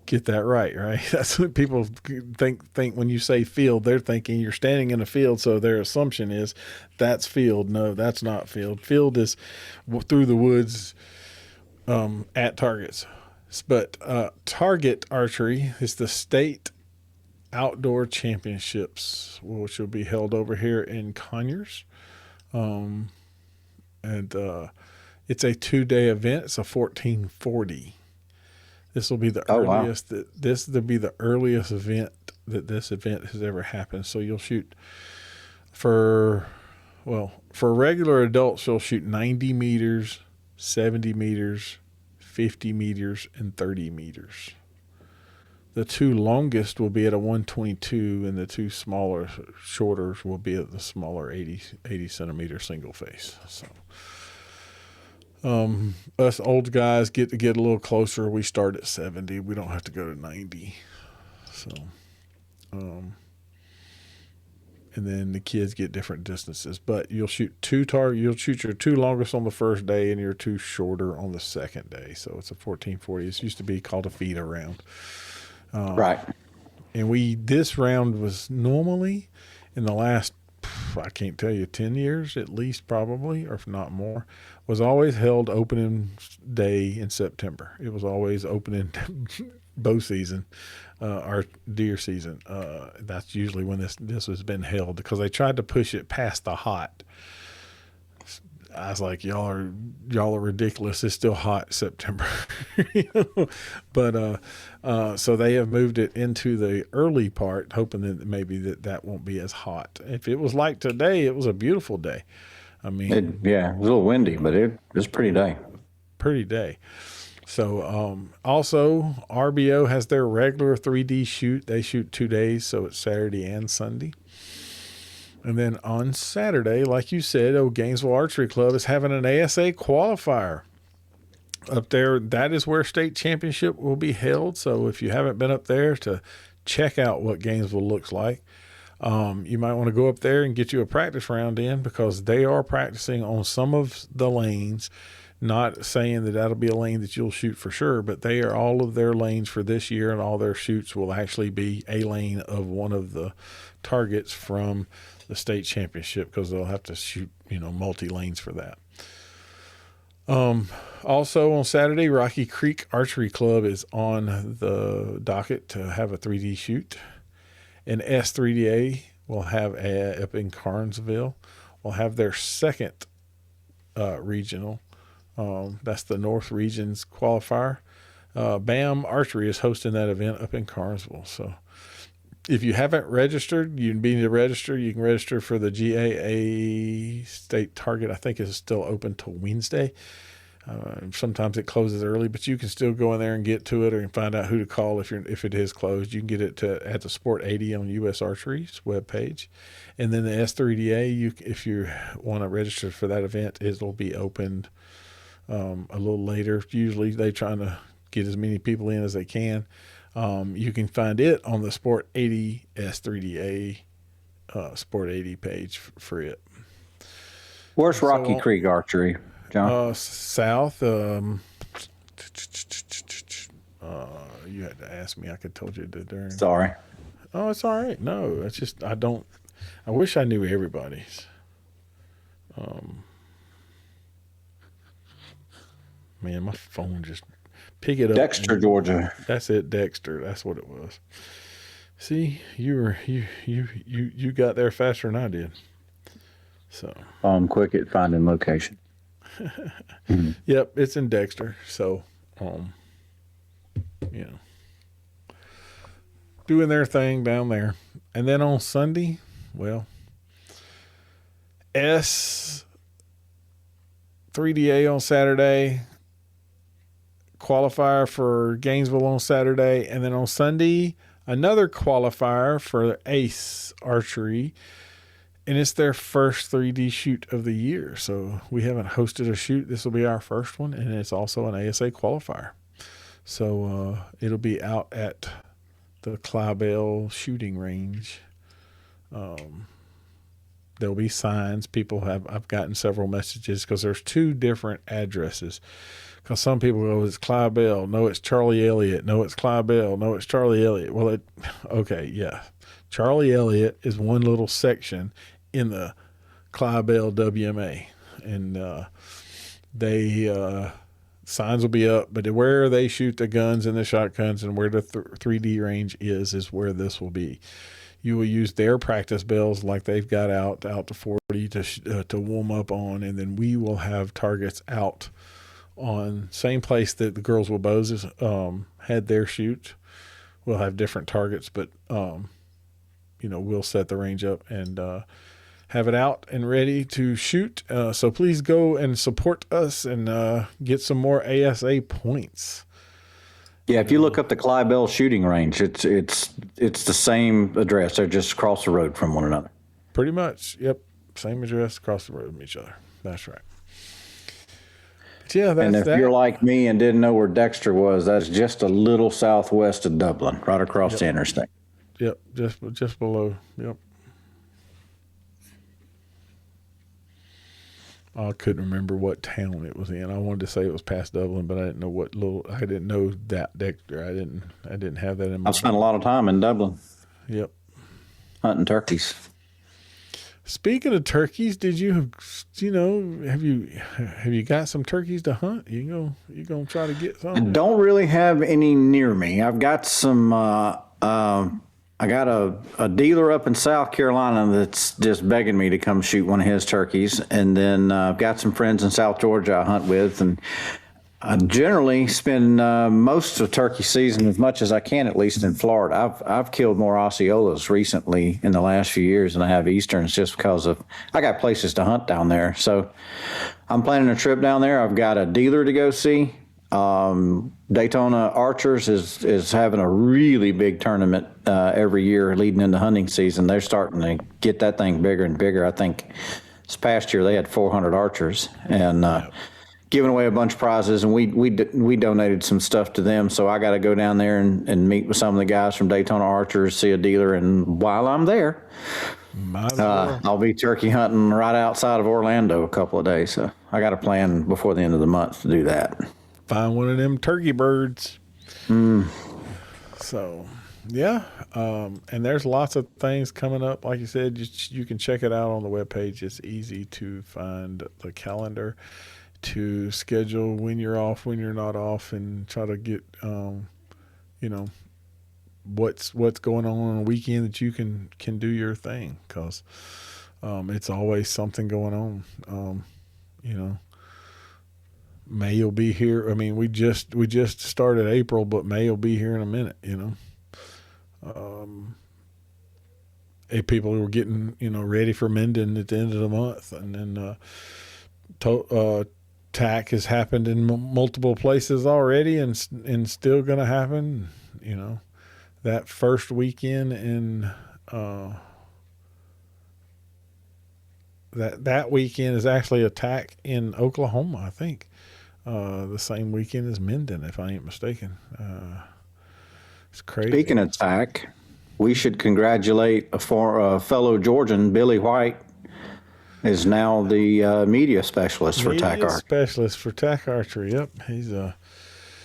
get that right? That's what people think when you say field, they're thinking you're standing in a field. So their assumption is that's field. No, that's not field. Field is through the woods at targets. But target archery is the state outdoor championships, which will be held over here in Conyers. And it's a 2-day event. It's a 1440. This will be the earliest. Wow. This will be the earliest event that this event has ever happened. So you'll shoot for regular adults, you'll shoot 90 meters, 70 meters, 50 meters, and 30 meters. The 2 longest will be at a 122, and the 2 shorter will be at the smaller 80 centimeter single face. So. Us old guys get a little closer. We start at 70. We don't have to go to 90. So, and then the kids get different distances, but you'll shoot you'll shoot your 2 longest on the first day and your 2 shorter on the second day. So it's a 1440. It used to be called a feeder round. Right. And this round was normally in the last, I can't tell you, 10 years at least, probably, or if not more, was always held opening day in September. It was always opening bow season, or deer season. That's usually when this has been held, because they tried to push it past the hot. I was like, y'all are ridiculous. It's still hot September, But so they have moved it into the early part, hoping that maybe that won't be as hot. If it was like today, it was a beautiful day. I mean, it was a little windy, but it was a pretty day. Pretty day. So also RBO has their regular 3D shoot. They shoot 2 days, so it's Saturday and Sunday. And then on Saturday, like you said, Gainesville Archery Club is having an ASA qualifier up there. That is where state championship will be held. So if you haven't been up there to check out what Gainesville looks like, you might want to go up there and get you a practice round in, because they are practicing on some of the lanes. Not saying that that'll be a lane that you'll shoot for sure, but they are all of their lanes for this year, and all their shoots will actually be a lane of one of the targets from the state championship, because they'll have to shoot, multi lanes for that. Also on Saturday, Rocky Creek Archery Club is on the docket to have a 3D shoot. And S3DA will have up in Carnesville, will have their second regional. That's the North Region's qualifier. BAM Archery is hosting that event up in Carnesville. So if you haven't registered, you need to register. You can register for the GAA state target. I think is still open till Wednesday. Sometimes it closes early, but you can still go in there and get to it, or find out who to call if it is closed. You can get it at the Sport 80 on U.S. Archery's webpage. And then the S3DA, if you want to register for that event, it'll be opened a little later. Usually they trying to get as many people in as they can. You can find it on the Sport 80 S3DA Sport 80 page for it. Where's Rocky Creek Archery, John? South. You had to ask me. I could told you during. Sorry. Oh, it's all right. No, it's just I wish I knew everybody's. Man, my phone just pick it up. Dexter, Georgia. That's it, Dexter. That's what it was. See, you got there faster than I did. So I'm quick at finding location. Yep, it's in Dexter. So, doing their thing down there. And then on Sunday, S3DA on Saturday, qualifier for Gainesville on Saturday, and then on Sunday, another qualifier for Ace Archery, and it's their first 3D shoot of the year. So we haven't hosted a shoot. This will be our first one, and it's also an ASA qualifier. So it'll be out at the Clybell shooting range. There'll be signs. I've gotten several messages, because there's two different addresses. Because some people go, it's Clybell. No, it's Charlie Elliott. No, it's Clybell. No, it's Charlie Elliott. Well, okay, yeah. Charlie Elliott is one little section in the Clybell WMA. And signs will be up, but where they shoot the guns and the shotguns and where the 3D range is where this will be. You will use their practice bells like they've got out to 40 to warm up on, and then we will have targets out on same place that the girls with bows had their shoot. We'll have different targets, but we'll set the range up and have it out and ready to shoot. So please go and support us and get some more ASA points. Yeah, if you look up the Clybell shooting range, it's the same address. They're just across the road from one another. Pretty much, yep. Same address across the road from each other. That's right. Yeah, and if you're like me and didn't know where Dexter was, that's just a little southwest of Dublin, right across the interstate. Yep, just below. Yep. I couldn't remember what town it was in. I wanted to say it was past Dublin, but I didn't know I didn't know that Dexter. I didn't have that in my. I've spent a lot of time in Dublin. Yep. Hunting turkeys. Speaking of turkeys, have you got some turkeys to hunt? You gonna try to get some? I don't really have any near me. I've got some. I got a dealer up in South Carolina that's just begging me to come shoot one of his turkeys, and then I've got some friends in South Georgia I hunt with, and I generally spend most of turkey season, as much as I can, at least in Florida. I've killed more Osceolas recently in the last few years than I have Easterns, just because I got places to hunt down there. So I'm planning a trip down there. I've got a dealer to go see. Daytona Archers is having a really big tournament every year leading into hunting season. They're starting to get that thing bigger and bigger. I think this past year they had 400 archers and giving away a bunch of prizes, and we donated some stuff to them. So I got to go down there and meet with some of the guys from Daytona Archers, see a dealer, and while I'm there, I'll be turkey hunting right outside of Orlando a couple of days. So I got a plan before the end of the month to do that. Find one of them turkey birds. So, yeah. And there's lots of things coming up. Like you said, you can check it out on the webpage. It's easy to find the calendar to schedule when you're off, when you're not off, and try to get, what's going on a weekend that you can do your thing. Because it's always something going on, May will be here. I mean, we just started April, but May will be here in a minute. People were getting ready for Minden at the end of the month, and then TAC has happened in multiple places already, and still going to happen. That first weekend in that weekend is actually a TAC in Oklahoma, I think. The same weekend as Minden, if I ain't mistaken. It's crazy. Speaking of TAC, we should congratulate a fellow Georgian, Billy White, is now the media specialist for TAC Archery. Specialist for TAC Archery. Yep, he's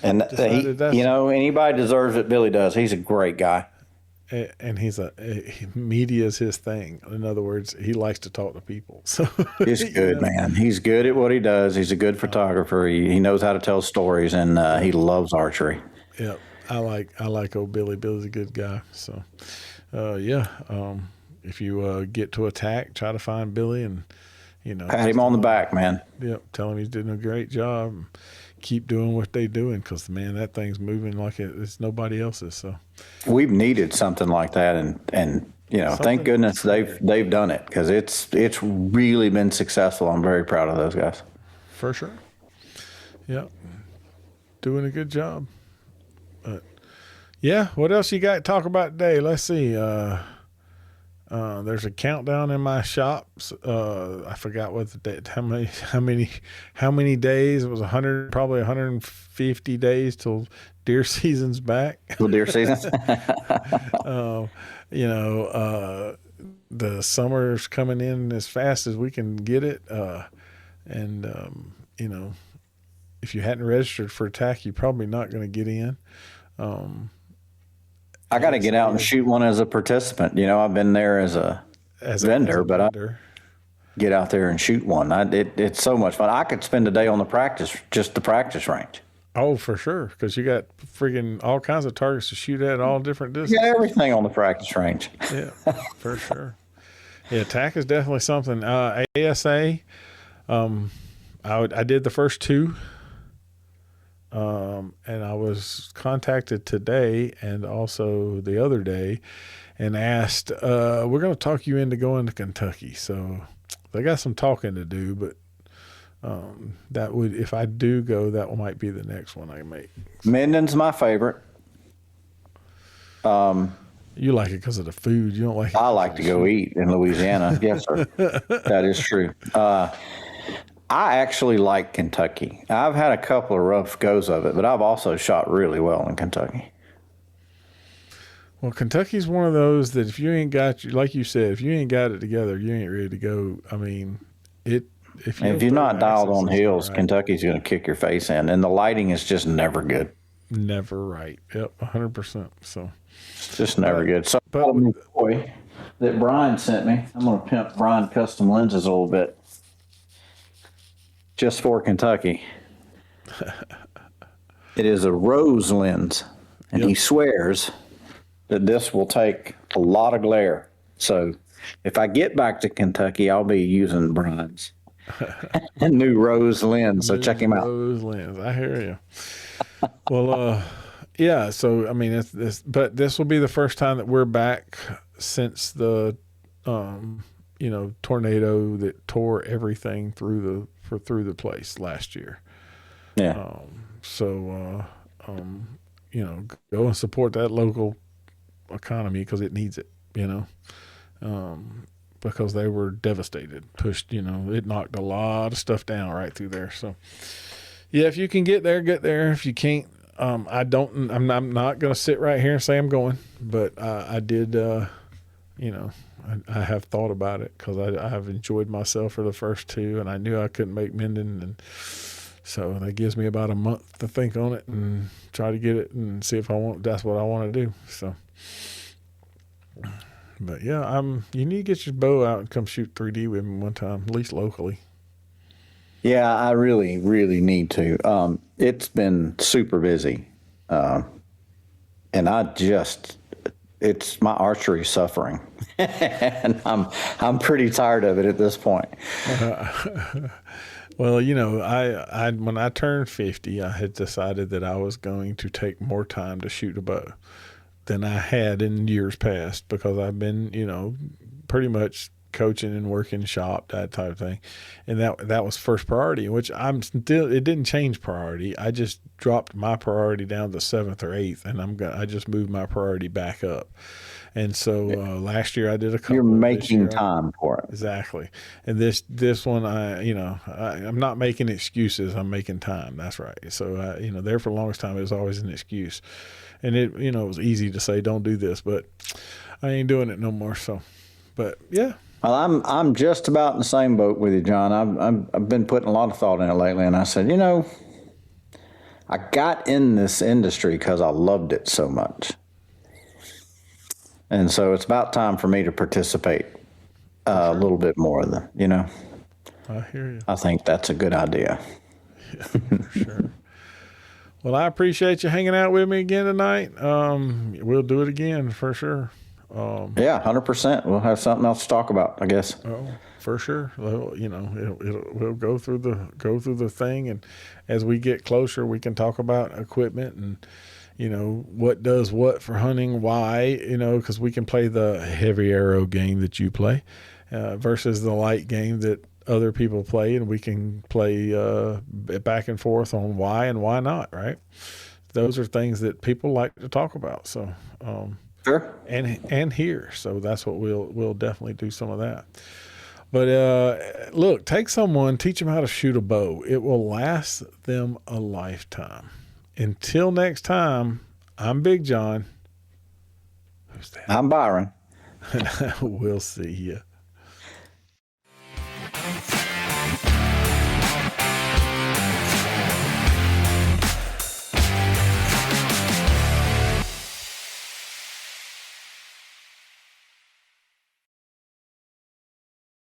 and anybody deserves it. Billy does. He's a great guy. And media is his thing. In other words, he likes to talk to people. So he's good, man. He's good at what he does. He's a good photographer. He knows how to tell stories, and he loves archery. Yeah, I like old Billy. Billy's a good guy. So, if you get to attack, try to find Billy and pat him on the back, man. Yep, tell him he's doing a great job. Keep doing what they doing, because man, that thing's moving like it's nobody else's. So we've needed something like that, and thank goodness they've done it, because it's really been successful. I'm very proud of those guys. For sure. Yep, doing a good job. But yeah, what else you got to talk about today? Let's see. There's a countdown in my shops. I forgot what the date. How many days? It was 100, probably 150 days till deer season's back. Till deer season. The summer's coming in as fast as we can get it. If you hadn't registered for TAC, you're probably not going to get in. I got to get out and shoot one as a participant. I've been there as a vendor, but I get out there and shoot one. It's so much fun. I could spend a day on the practice range. Oh, for sure, because you got freaking all kinds of targets to shoot at all different distances. Yeah, everything on the practice range. Yeah, for sure. Yeah, TAC is definitely something. ASA, I did the first two. And I was contacted today and also the other day and asked, we're going to talk you into going to Kentucky. So they got some talking to do, but if I do go, that might be the next one I make. Minden's my favorite. You like it because of the food. You don't like it. I like to go eat in Louisiana. Yes, sir. That is true. I actually like Kentucky. I've had a couple of rough goes of it, but I've also shot really well in Kentucky. Well, Kentucky's one of those that if you ain't got, like you said, if you ain't got it together, you ain't ready to go. I mean, if you're not dialed on hills, right, Kentucky's going to kick your face in, and the lighting is just never good. Never right. Yep, 100%. So it's just never good. So, boy, that Brian sent me. I'm going to pimp Brian custom lenses a little bit. Just for Kentucky. It is a rose lens, and he swears that this will take a lot of glare. So if I get back to Kentucky, I'll be using Brian's new rose lens. So check him out. Rose lens. I hear you. Well, yeah. So I mean, but this will be the first time that we're back since the tornado that tore everything through the place last year. Yeah. go and support that local economy because it needs it, because they were devastated, pushed, it knocked a lot of stuff down right through there. So yeah, if you can get there, get there. If you can't, I'm not going to sit right here and say I'm going, but I did, I have thought about it because I have enjoyed myself for the first two, and I knew I couldn't make Minden, and so that gives me about a month to think on it and try to get it and see if that's what I want to do. So, but yeah, you need to get your bow out and come shoot 3D with me one time, at least locally. Yeah, I really, really need to. It's been super busy. And it's my archery suffering. And I'm pretty tired of it at this point. Well, I when I turned 50, I had decided that I was going to take more time to shoot a bow than I had in years past because I've been, pretty much coaching and working shop, that type of thing. And that was first priority, which it didn't change priority. I just dropped my priority down to 7th or 8th, and I just moved my priority back up. And so last year I did a couple. You're making time for it. Exactly. And this one, I'm not making excuses. I'm making time. That's right. So, there for the longest time, it was always an excuse. And it was easy to say, don't do this, but I ain't doing it no more. So, but yeah. Well, I'm just about in the same boat with you, John. I've been putting a lot of thought in it lately, and I said, I got in this industry because I loved it so much. And so it's about time for me to participate a little bit more than, I hear you. I think that's a good idea. Yeah, for sure. Well, I appreciate you hanging out with me again tonight. We'll do it again for sure. Yeah, 100%. We'll have something else to talk about, I guess. Oh, for sure. Well, we'll go through the thing, and as we get closer, we can talk about equipment and what does what for hunting, why, because we can play the heavy arrow game that you play versus the light game that other people play, and we can play back and forth on why and why not, right? Those are things that people like to talk about. So, sure. And here. So that's what we'll definitely do some of that. But look, teach them how to shoot a bow. It will last them a lifetime. Until next time, I'm Big John. Who's that? I'm Byron. We'll see you.